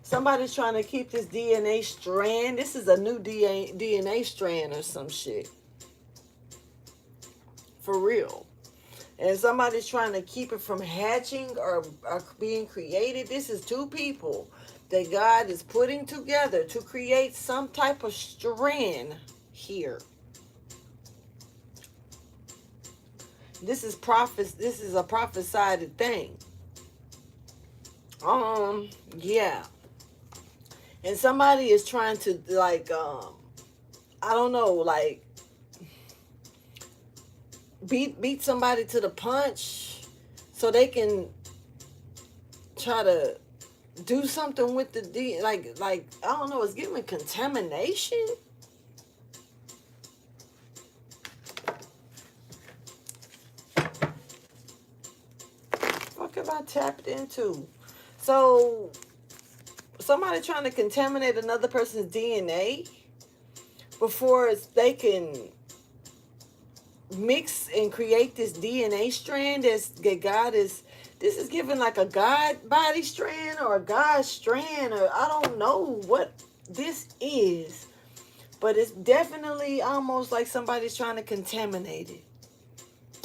somebody's trying to keep this DNA strand. This is a new DNA strand or some shit. For real. And somebody's trying to keep it from hatching or being created. This is two people that God is putting together to create some type of strand here. This is a prophesied thing. Yeah. And somebody is trying to, like, I don't know, like, beat somebody to the punch so they can try to do something with the like I don't know, it's giving contamination. have I tapped into? So, somebody trying to contaminate another person's DNA before they can mix and create this DNA strand that God is. This is given like a God body strand or a God strand, or I don't know what this is, but it's definitely almost like somebody's trying to contaminate it.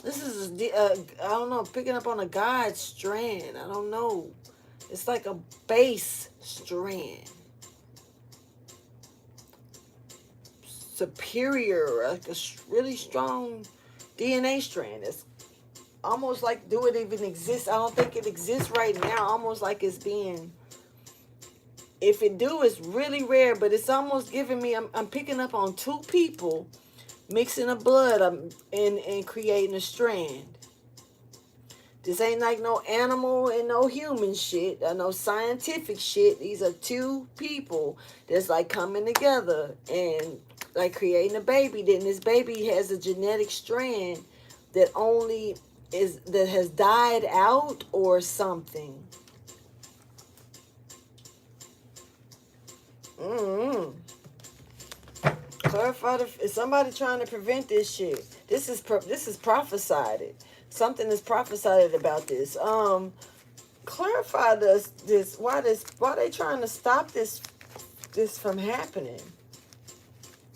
This is, I don't know, picking up on a God strand. I don't know. It's like a base strand. Superior, like a really strong DNA strand. It's almost like, do it even exist? I don't think it exists right now. Almost like it's being, if it do, it's really rare, but it's almost giving me, I'm picking up on two people mixing a blood and creating a strand. This ain't like no animal and no human shit or no scientific shit. These are two people that's like coming together and like creating a baby. Then this baby has a genetic strand that only is, that has died out or something. Clarify is somebody trying to prevent this shit. This is prophesied. Something is prophesied about this. Clarify this why they trying to stop this from happening.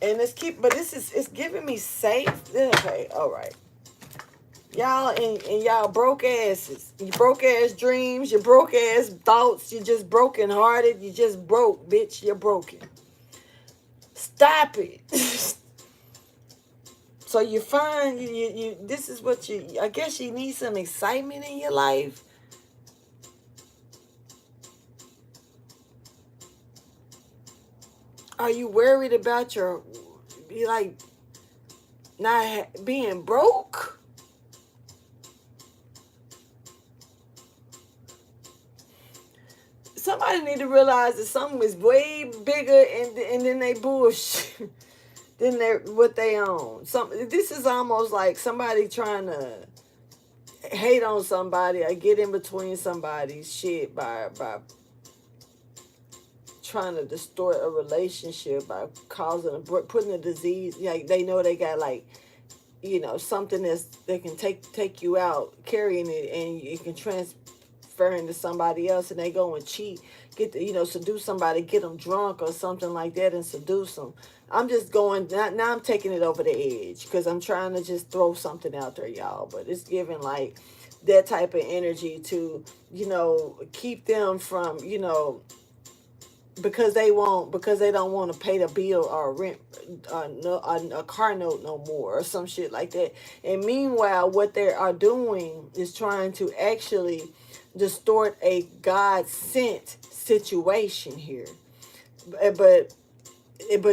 And it's giving me safe. Okay, all right. Y'all and y'all broke asses. You broke ass dreams, your broke ass thoughts, you just broken hearted, you just broke, bitch, you're broken. Stop it. So you find you this is what I guess you need some excitement in your life. Are you worried about not being broke? Somebody need to realize that something is way bigger and then they bullshit than what they own. This is almost like somebody trying to hate on somebody or get in between somebody's shit by trying to distort a relationship by putting a disease. Like they know they got something that can take you out, carrying it, and you can transfer into somebody else, and they go and cheat, seduce somebody, get them drunk or something like that, and seduce them. I'm just going now. I'm taking it over the edge because I'm trying to just throw something out there, y'all. But it's giving like that type of energy to keep them from because they don't want to pay the bill or rent a car note no more or some shit like that. And meanwhile, what they are doing is trying to actually distort a God sent situation here. But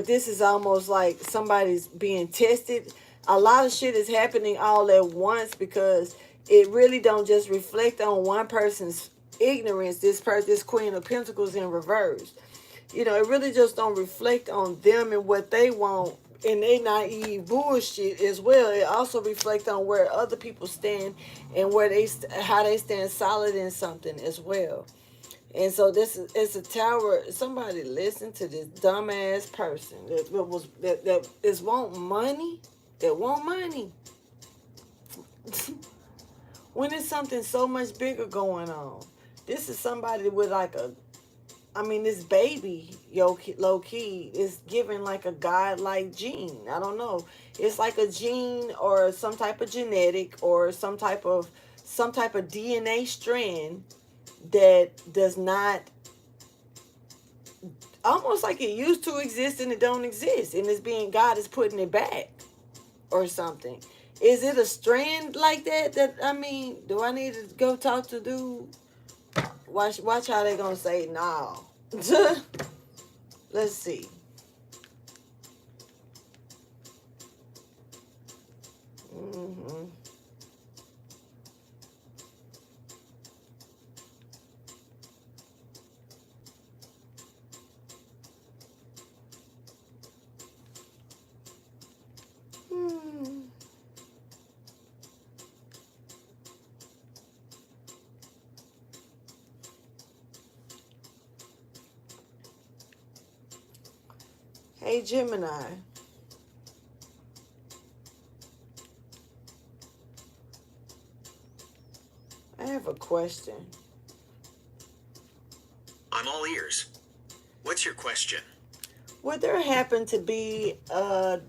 this is almost like somebody's being tested. A lot of shit is happening all at once because it really don't just reflect on one person's ignorance. This Queen of Pentacles in reverse. It really just don't reflect on them and what they want and they naive bullshit as well. It also reflects on where other people stand and how they stand solid in something as well. And so it's a tower. Somebody listen to this dumbass person that is want money. That want money. When there's something so much bigger going on. This is somebody with this baby, low key, is given like a godlike gene. I don't know. It's like a gene or some type of genetic or some type of DNA strand that does not, almost like it used to exist and it don't exist, and God is putting it back or something. Is it a strand like that do I need to go talk to dude? Watch how they gonna say no. Let's see. Mm-hmm. Hey, Gemini. I have a question. I'm all ears. What's your question? Would there happen to be a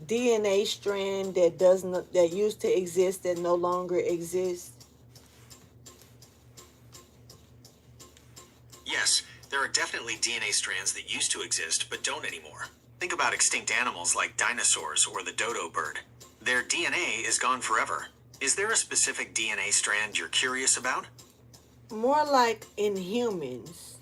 DNA strand that used to exist that no longer exists? Yes, there are definitely DNA strands that used to exist but don't anymore. Think about extinct animals like dinosaurs or the dodo bird. Their DNA is gone forever. Is there a specific DNA strand you're curious about? More like in humans.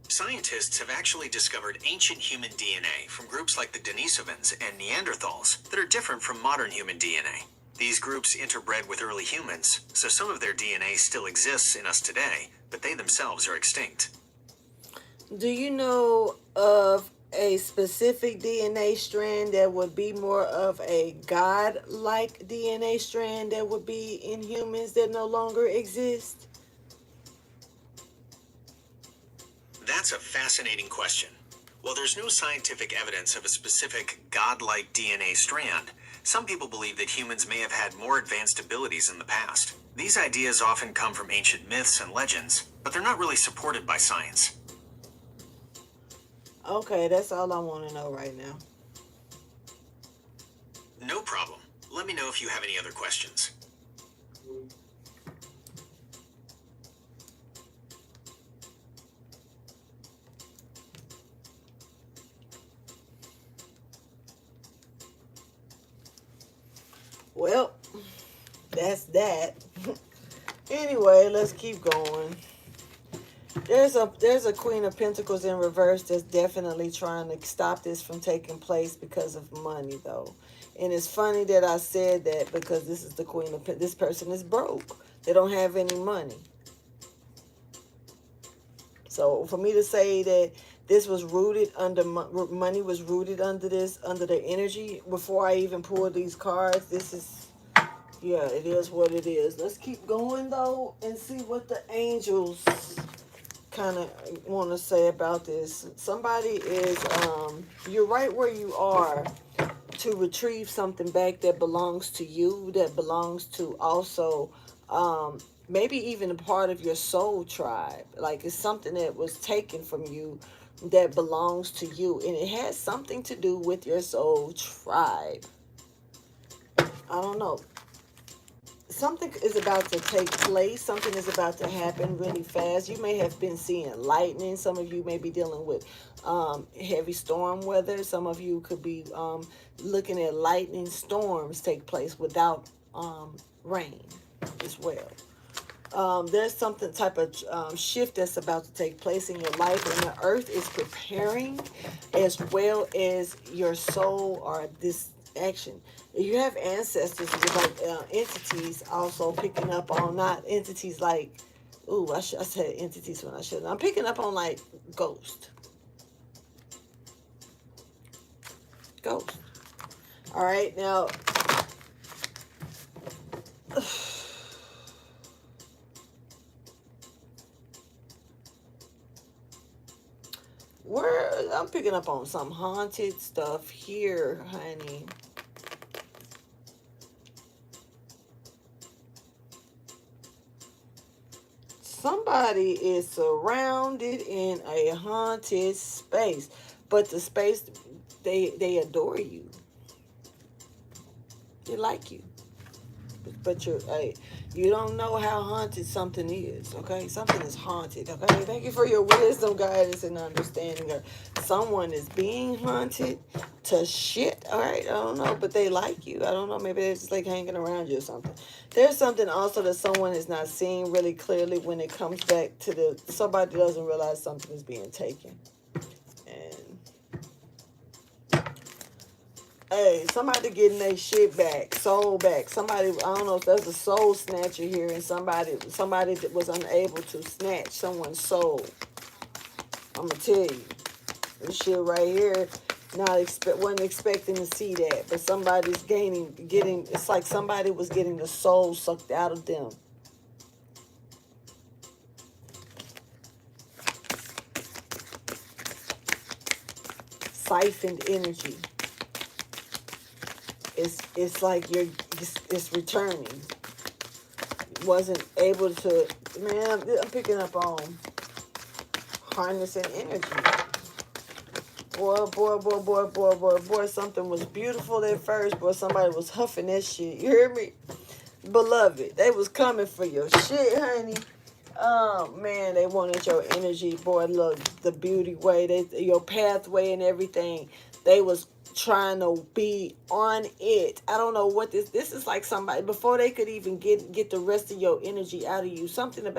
Scientists have actually discovered ancient human DNA from groups like the Denisovans and Neanderthals that are different from modern human DNA. These groups interbred with early humans, so some of their DNA still exists in us today, but they themselves are extinct. Do you know of a specific DNA strand that would be more of a God-like DNA strand that would be in humans that no longer exist? That's a fascinating question. While there's no scientific evidence of a specific godlike DNA strand, some people believe that humans may have had more advanced abilities in the past. These ideas often come from ancient myths and legends, but they're not really supported by science. Okay, that's all I want to know right now. No problem. Let me know if you have any other questions. Well, that's that. Anyway, let's keep going. There's a Queen of Pentacles in reverse that's definitely trying to stop this from taking place because of money, though. And it's funny that I said that because this is the Queen of this person is broke. They don't have any money. So for me to say that this was rooted under money was rooted under this, under the energy before I even pulled these cards, this is, yeah, it is what it is. Let's keep going though and see what the angels kind of want to say about this. Somebody is, you're right where you are to retrieve something back that belongs to you, that belongs to also, maybe even a part of your soul tribe. Like it's something that was taken from you that belongs to you, and it has something to do with your soul tribe. I don't know. Something is about to take place. Something is about to happen really fast. You may have been seeing lightning. Some of you may be dealing with heavy storm weather. Some of you could be looking at lightning storms take place without rain as well. There's something type of shift that's about to take place in your life, and the earth is preparing as well as your soul or this action. You have ancestors, like entities also picking up on, not entities like, ooh, I said entities when I shouldn't. I'm picking up on like ghost. Ghost. All right, now. I'm picking up on some haunted stuff here, honey. Somebody is surrounded in a haunted space, but the space, they adore you. They like you. But you don't know how haunted something is, okay? Something is haunted, okay? Thank you for your wisdom, guidance, and understanding. Someone is being haunted to shit, all right? I don't know, but they like you. I don't know, maybe they're just like hanging around you or something. There's something also that someone is not seeing really clearly when it comes back to somebody doesn't realize something is being taken. Hey, somebody getting their shit back, soul back. Somebody, I don't know if there's a soul snatcher here, and somebody that was unable to snatch someone's soul. I'm gonna tell you, this shit right here, wasn't expecting to see that, but somebody's getting. It's like somebody was getting the soul sucked out of them. siphoned energy. It's like it's returning. Wasn't able to, man, I'm picking up on harnessing energy. Boy, something was beautiful at first. Boy, somebody was huffing that shit. You hear me? Beloved, they was coming for your shit, honey. Oh, man, they wanted your energy. Boy, look, the beauty way, your pathway and everything. They was trying to be on it. I don't know what this is like. Somebody, before they could even get the rest of your energy out of you, something could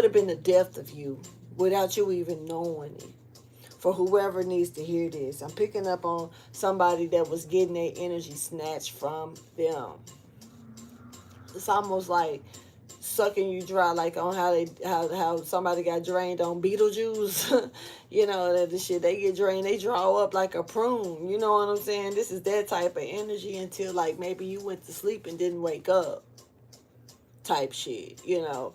have been the death of you without you even knowing it. For whoever needs to hear this, I'm picking up on somebody that was getting their energy snatched from them. It's almost like sucking you dry, like on how somebody got drained on Beetlejuice. You know, the shit, they get drained, they draw up like a prune. You know what I'm saying? This is that type of energy until like maybe you went to sleep and didn't wake up type shit, you know.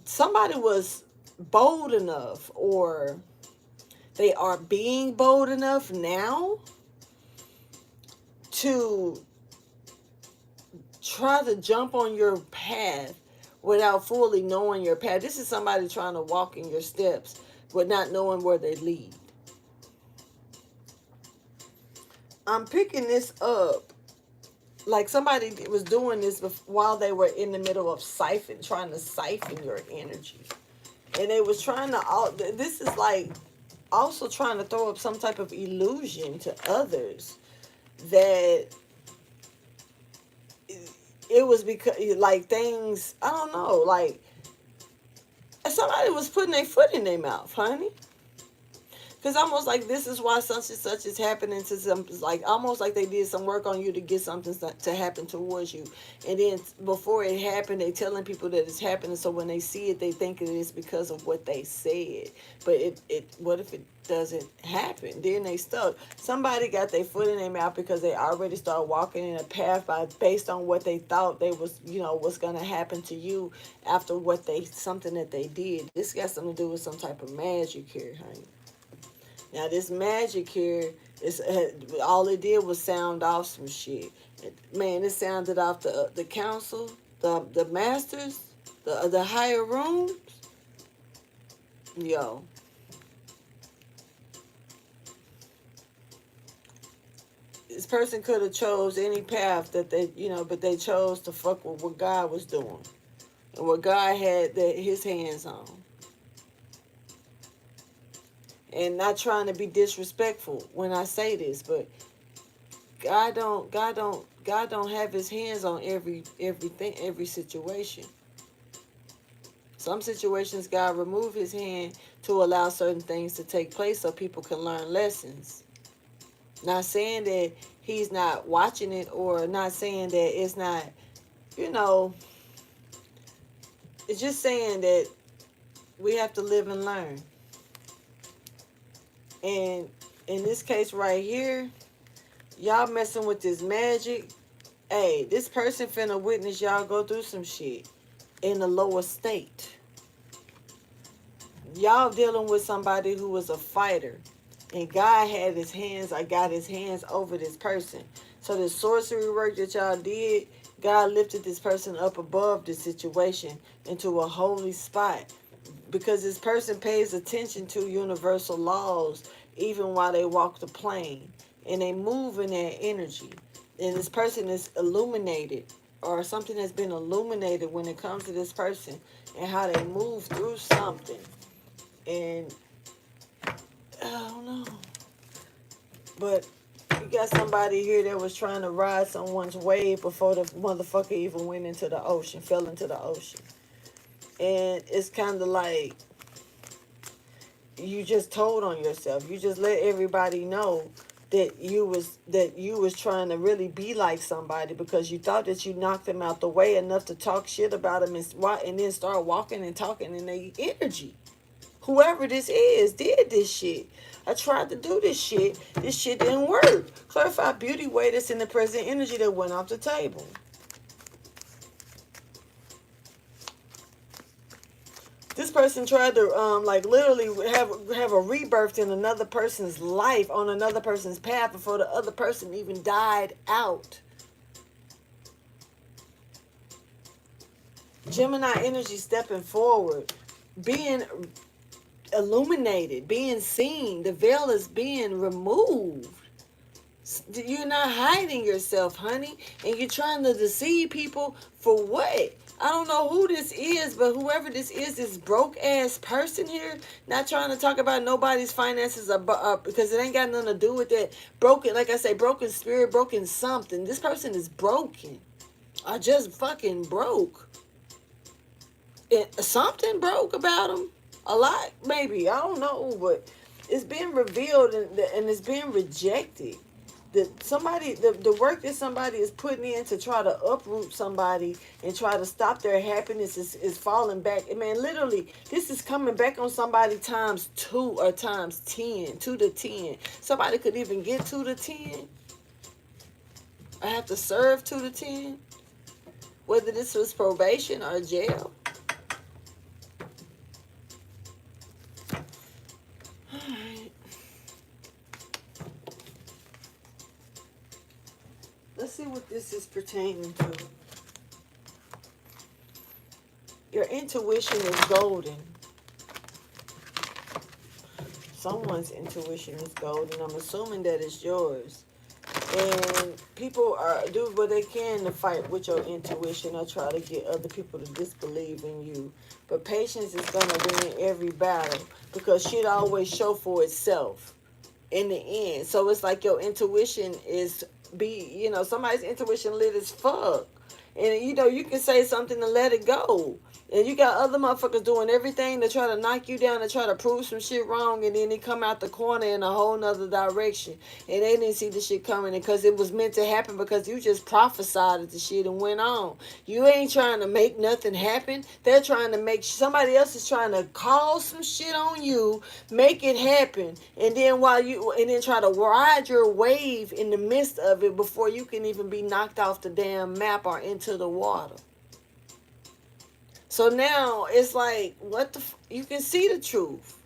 Somebody was bold enough, or they are being bold enough now to try to jump on your path without fully knowing your path. This is somebody trying to walk in your steps but not knowing where they lead. I'm picking this up like somebody was doing this while they were in the middle of trying to siphon your energy. And they was trying to, this is like also trying to throw up some type of illusion to others that it was because, like, things, I don't know, like, somebody was putting their foot in their mouth, honey. Because almost like this is why such and such is happening to some, like almost like they did some work on you to get something to happen towards you. And then before it happened, they telling people that it's happening. So when they see it, they think it is because of what they said. But what if it doesn't happen? Then they stuck. Somebody got their foot in their mouth because they already started walking in a path based on what they thought they was, was going to happen to you after something that they did. This got something to do with some type of magic here, honey. Now, this magic here, all it did was sound off some shit. Man, it sounded off the council, the masters, the higher rooms. Yo. This person could have chose any path that they, but they chose to fuck with what God was doing. And what God had his hands on. And not trying to be disrespectful when I say this, but God don't have his hands on everything, every situation. Some situations God remove his hand to allow certain things to take place so people can learn lessons. Not saying that he's not watching it, or not saying that it's not, it's just saying that we have to live and learn. And in this case right here, y'all messing with this magic. Hey, this person finna witness y'all go through some shit in the lower state. Y'all dealing with somebody who was a fighter. And God had his hands, I got his hands over this person. So the sorcery work that y'all did, God lifted this person up above the situation into a holy spot. Because this person pays attention to universal laws even while they walk the plane. And they move in that energy. And this person is illuminated, or something has been illuminated when it comes to this person and how they move through something. And I don't know. But you got somebody here that was trying to ride someone's wave before the motherfucker even went into the ocean, fell into the ocean. And it's kind of like you just told on yourself. You just let everybody know that you was trying to really be like somebody because you thought that you knocked them out the way enough to talk shit about them and then start walking and talking in their energy. Whoever this is did this shit. I tried to do this shit. This shit didn't work. Clarify beauty way that's in the present energy that went off the table. This person tried to like literally have a rebirth in another person's life on another person's path before the other person even died out. Gemini energy stepping forward, being illuminated, being seen. The veil is being removed. You're not hiding yourself, honey, and you're trying to deceive people for what? I don't know who this is, but whoever this is, this broke ass person here, not trying to talk about nobody's finances because it ain't got nothing to do with that. Broken, like I say, broken spirit, broken something. This person is broken. I just fucking broke. Something broke about them. A lot, maybe. I don't know, but it's being revealed and it's being rejected. The work that somebody is putting in to try to uproot somebody and try to stop their happiness is falling back. I mean, literally, this is coming back on somebody times 2 or times 10, 2 to 10. Somebody could even get 2 to 10. I have to serve 2 to 10. Whether this was probation or jail. Let's see what this is pertaining to. Your intuition is golden. Someone's intuition is golden. I'm assuming that it's yours. And people do what they can to fight with your intuition or try to get other people to disbelieve in you. But patience is going to win every battle because shit always show for itself in the end. So it's like your intuition is somebody's intuition lit as fuck. And you can say something to let it go. And you got other motherfuckers doing everything to try to knock you down and try to prove some shit wrong, and then they come out the corner in a whole nother direction. And they didn't see the shit coming because it was meant to happen because you just prophesied the shit and went on. You ain't trying to make nothing happen. They're trying to make, somebody else is trying to call some shit on you, make it happen, and then try to ride your wave in the midst of it before you can even be knocked off the damn map or into the water. So now it's like, you can see the truth.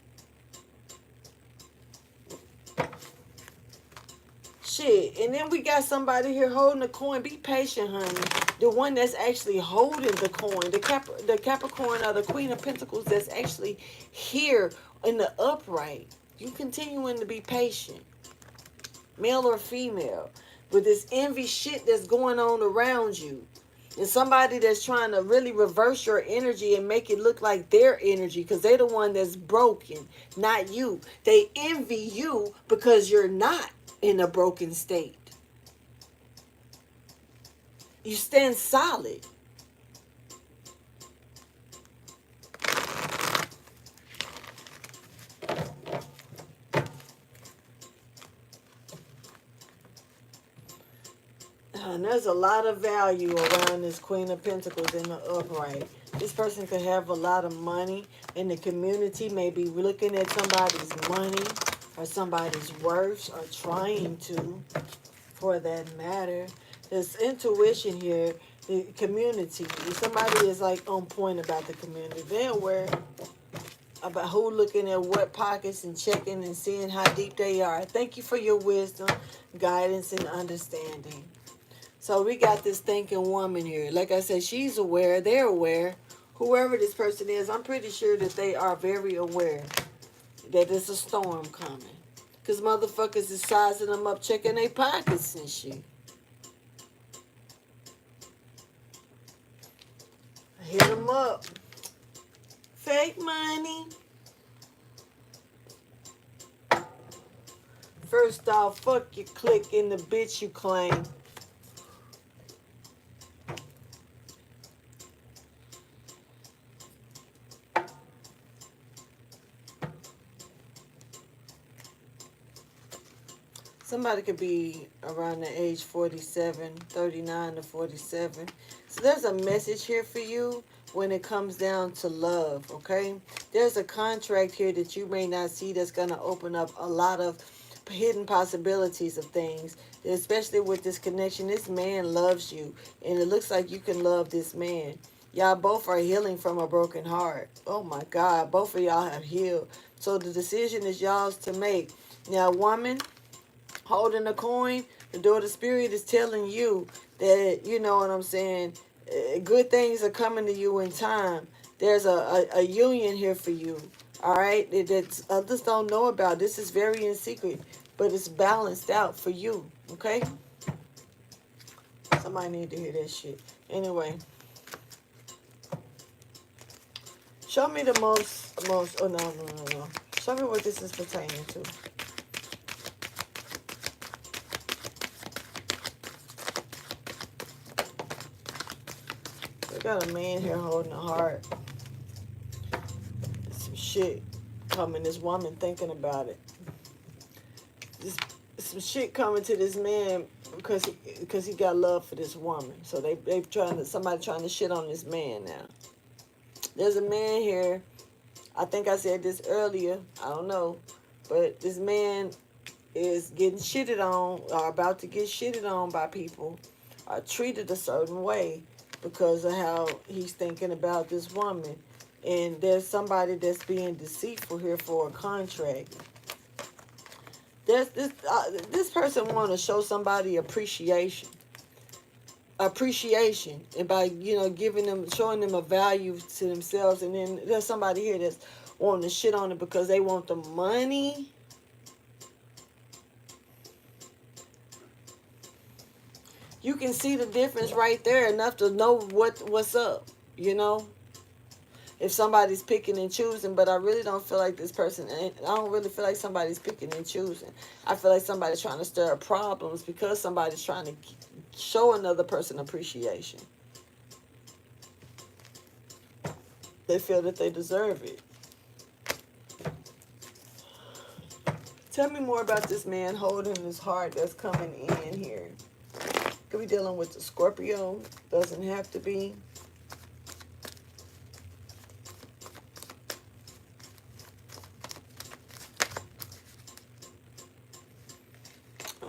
Shit. And then we got somebody here holding the coin. Be patient, honey. The one that's actually holding the coin. The Capricorn or the Queen of Pentacles that's actually here in the upright. You continuing to be patient. Male or female. With this envy shit that's going on around you. And somebody that's trying to really reverse your energy and make it look like their energy because they're the one that's broken, not you. They envy you because you're not in a broken state. You stand solid. And there's a lot of value around this Queen of Pentacles in the upright. This person could have a lot of money, and the community may be looking at somebody's money or somebody's worth or trying to, for that matter. There's intuition here. The community. Somebody is like on point about the community. They're aware about who looking at what pockets and checking and seeing how deep they are. Thank you for your wisdom, guidance, and understanding. So we got this thinking woman here. Like I said, she's aware. They're aware. Whoever this person is, I'm pretty sure that they are very aware that there's a storm coming. Because motherfuckers is sizing them up, checking their pockets and shit. Hit them up. Fake money. First off, fuck your clique and the bitch you claim. Somebody could be around the age 47, 39 to 47. So there's a message here for you when it comes down to love, okay? There's a contract here that you may not see that's going to open up a lot of hidden possibilities of things, especially with this connection. This man loves you, and it looks like you can love this man. Y'all both are healing from a broken heart. Oh my God, both of y'all have healed. So the decision is y'all's to make. Now, woman holding the coin, the daughter spirit is telling you that, you know what I'm saying, good things are coming to you in time. There's a union here for you. All right, that others don't know about. This is very in secret, but it's balanced out for you. Okay, somebody need to hear that shit. Anyway, show me the most. Oh no. Show me what this is pertaining to. We got a man here holding a heart. Some shit coming. This woman thinking about it. Some shit coming to this man because he got love for this woman. So somebody trying to shit on this man now. There's a man here. I think I said this earlier. I don't know, but this man is getting shitted on or about to get shitted on by people, or treated a certain way because of how he's thinking about this woman. And there's somebody that's being deceitful here for a contract. There's this person want to show somebody appreciation, and by showing them a value to themselves. And then there's somebody here that's wanting to shit on it because they want the money. You can see the difference right there enough to know what's up, you know. If somebody's picking and choosing, but I really don't feel like this person, I don't really feel like somebody's picking and choosing. I feel like somebody's trying to stir up problems because somebody's trying to show another person appreciation. They feel that they deserve it. Tell me more about this man holding his heart that's coming in here. Could be dealing with the Scorpio. Doesn't have to be.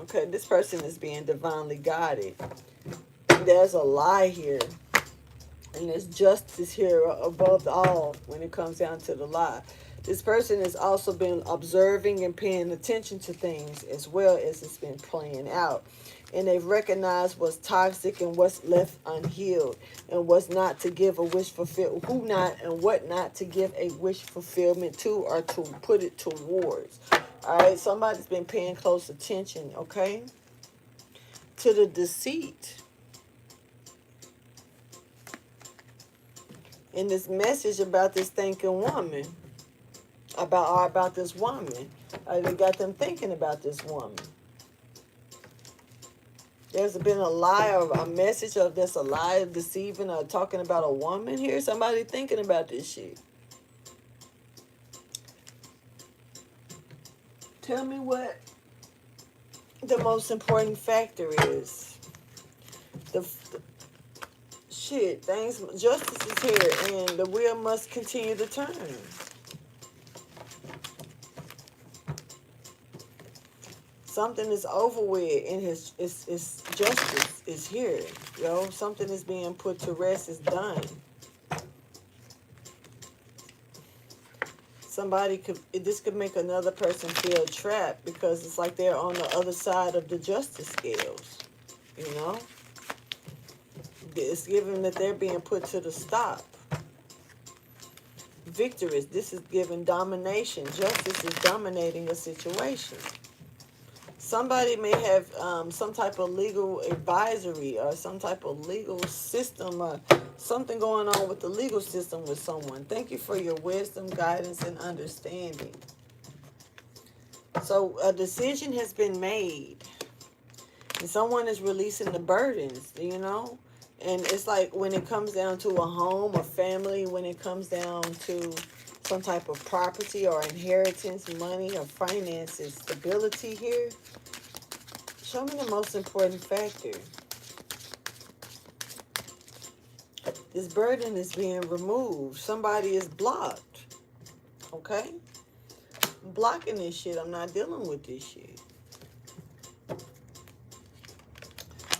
Okay, this person is being divinely guided. There's a lie here. And there's justice here above all when it comes down to the lie. This person has also been observing and paying attention to things as well as it's been playing out. And they've recognized what's toxic and what's left unhealed and what's not to give a wish fulfillment, who not and what not to give a wish fulfillment to or to put it towards. All right, somebody's been paying close attention, okay, to the deceit. And this message about this thinking woman, about this woman, they got them thinking about this woman. There's been a lie or a message of this, a lie of deceiving or talking about a woman here. Somebody thinking about this shit. Tell me what the most important factor is. The shit, things, justice is here, and the wheel must continue to turn. Something is over with, and his justice is here. Yo, something is being put to rest. Is done. This could make another person feel trapped because it's like they're on the other side of the justice scales. You know, it's given that they're being put to the stop. Victorious. This is giving domination. Justice is dominating a situation. Somebody may have some type of legal advisory or some type of legal system or something going on with the legal system with someone. Thank you for your wisdom, guidance, and understanding. So a decision has been made. And someone is releasing the burdens, you know? And it's like when it comes down to a home, a family, when it comes down to some type of property or inheritance, money or finances, stability here. Show me the most important factor. This burden is being removed. Somebody is blocked. Okay? I'm blocking this shit. I'm not dealing with this shit.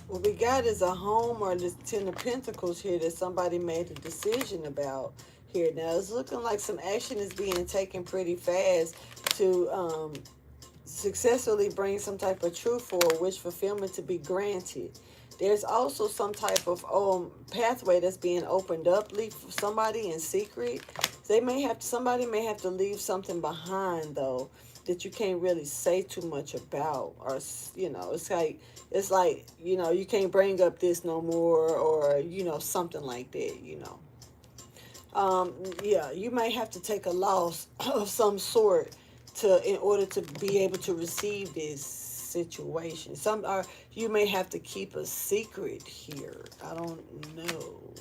What we got is a home or this Ten of Pentacles here that somebody made a decision about here. Now, it's looking like some action is being taken pretty fast to successfully bring some type of truth or wish fulfillment to be granted. There's also some type of pathway that's being opened up, leave somebody in secret. Somebody may have to leave something behind though that you can't really say too much about, or it's like you can't bring up this no more, or something like that. Yeah, you may have to take a loss of some sort in order to be able to receive this situation. You may have to keep a secret here. I don't know.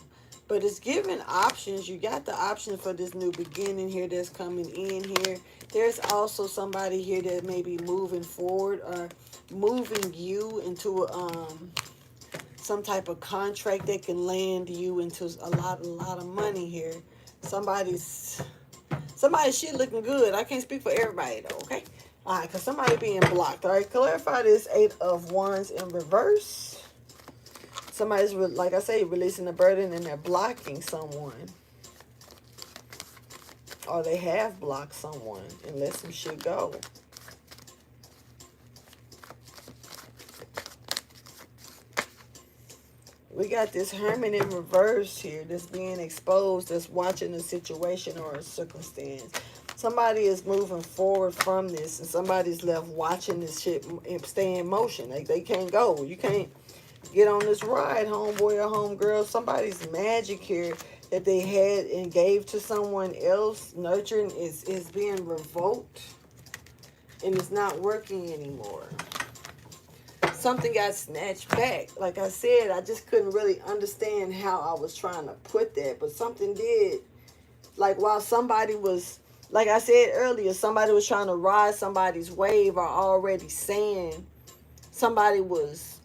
But it's giving options. You got the option for this new beginning here that's coming in here. There's also somebody here that may be moving forward or moving you into some type of contract that can land you into a lot of money here. Somebody's shit looking good. I can't speak for everybody though, okay? All right, because somebody being blocked. All right, clarify this Eight of Wands in reverse. Somebody's, like I say, releasing a burden and they're blocking someone. Or they have blocked someone and let some shit go. We got this Hermit in reverse here that's being exposed, that's watching a situation or a circumstance. Somebody is moving forward from this and somebody's left watching this shit stay in motion. Like they can't go. You can't get on this ride, homeboy or homegirl. Somebody's magic here that they had and gave to someone else, nurturing, is being revoked and it's not working anymore. Something got snatched back. Like I said, I just couldn't really understand how I was trying to put that, but something did. Like while somebody was, like I said earlier, somebody was trying to ride somebody's wave, or already saying somebody was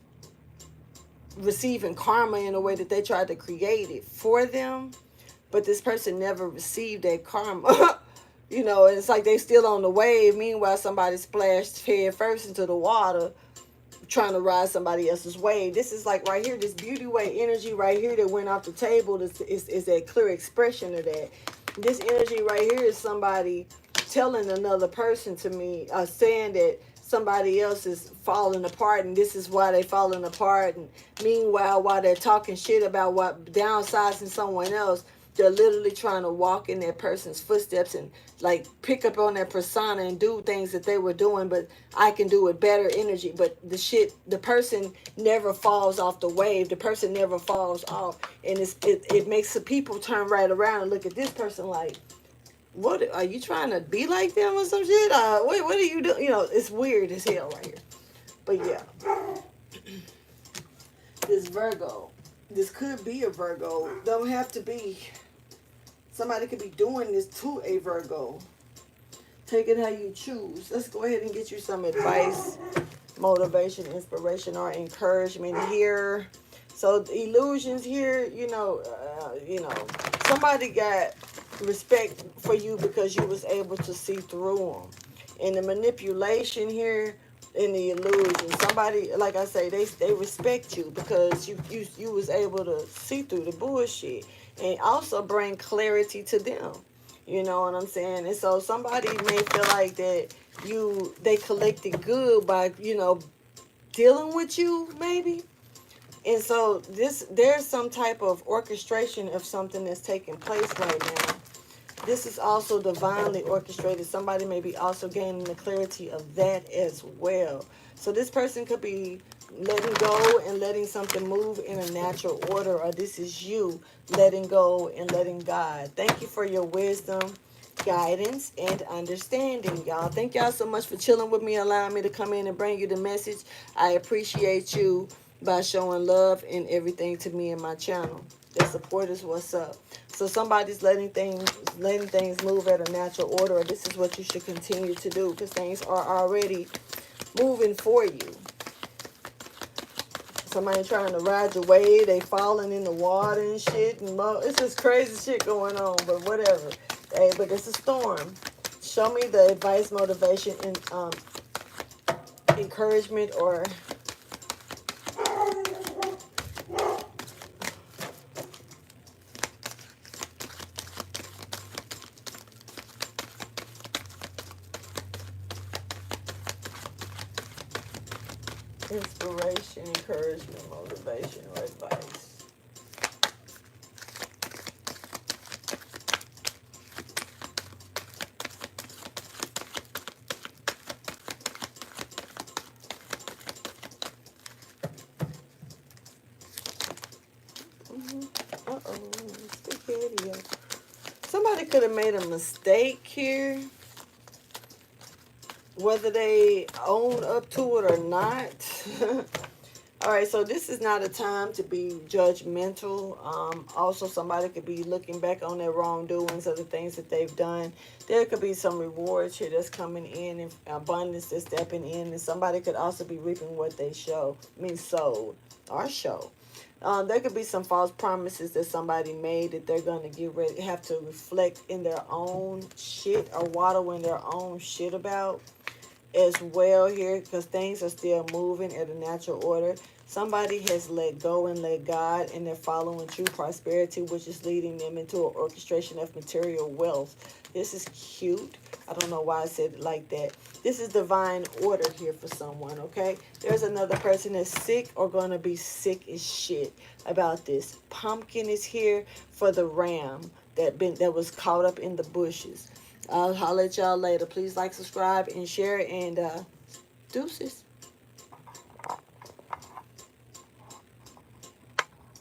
receiving karma in a way that they tried to create it for them, but this person never received that karma. And it's like they still on the wave. Meanwhile, somebody splashed head first into the water trying to ride somebody else's wave. This is like right here, this beauty wave energy right here that went off the table. This is a clear expression of that. This energy right here is somebody telling another person to me, saying that somebody else is falling apart and this is why they falling apart. And meanwhile, while they're talking shit about what downsizing someone else, they're literally trying to walk in that person's footsteps and like pick up on their persona and do things that they were doing, but I can do it better energy. But the person never falls off the wave. The person never falls off. And it makes the people turn right around and look at this person like, what are you trying to be like them or some shit? What are you doing? It's weird as hell right here. But yeah, this Virgo, this could be a Virgo. Don't have to be. Somebody could be doing this to a Virgo. Take it how you choose. Let's go ahead and get you some advice, motivation, inspiration, or encouragement here. So the illusions here, somebody got respect for you because you was able to see through them. And the manipulation here in the illusion, somebody, like I say, they respect you because you was able to see through the bullshit and also bring clarity to them. You know what I'm saying? And so somebody may feel like that they collected good by, dealing with you maybe. And so there's some type of orchestration of something that's taking place right now. This is also divinely orchestrated. Somebody may be also gaining the clarity of that as well. So this person could be letting go and letting something move in a natural order, or this is you letting go and letting God. Thank you for your wisdom, guidance, and understanding, y'all. Thank y'all so much for chilling with me, allowing me to come in and bring you the message. I appreciate you by showing love and everything to me and my channel. The support is what's up. So somebody's letting things move at a natural order, or this is what you should continue to do because things are already moving for you. Somebody trying to ride your wave, they falling in the water and shit. And it's just crazy shit going on, but whatever. Hey, but it's a storm. Show me the advice, motivation, and encouragement, or Inspiration, encouragement, motivation, or advice. Uh-oh, spaghetti. Somebody could have made a mistake here, whether they own up to it or not. All right, so this is not a time to be judgmental. Also, somebody could be looking back on their wrongdoings or the things that they've done. There could be some rewards here that's coming in and abundance that's stepping in. And somebody could also be reaping what they sowed or show. There could be some false promises that somebody made that they're going to get ready, have to reflect in their own shit or waddle in their own shit about as well here, because things are still moving at a natural order. Somebody has let go and let God, and they're following true prosperity, which is leading them into an orchestration of material wealth. This is cute. I don't know why I said it like that. This is divine order here for someone, okay? There's another person that's sick or going to be sick as shit about this. Pumpkin is here for the ram that was caught up in the bushes. I'll holler at y'all later. Please like, subscribe, and share, and deuces.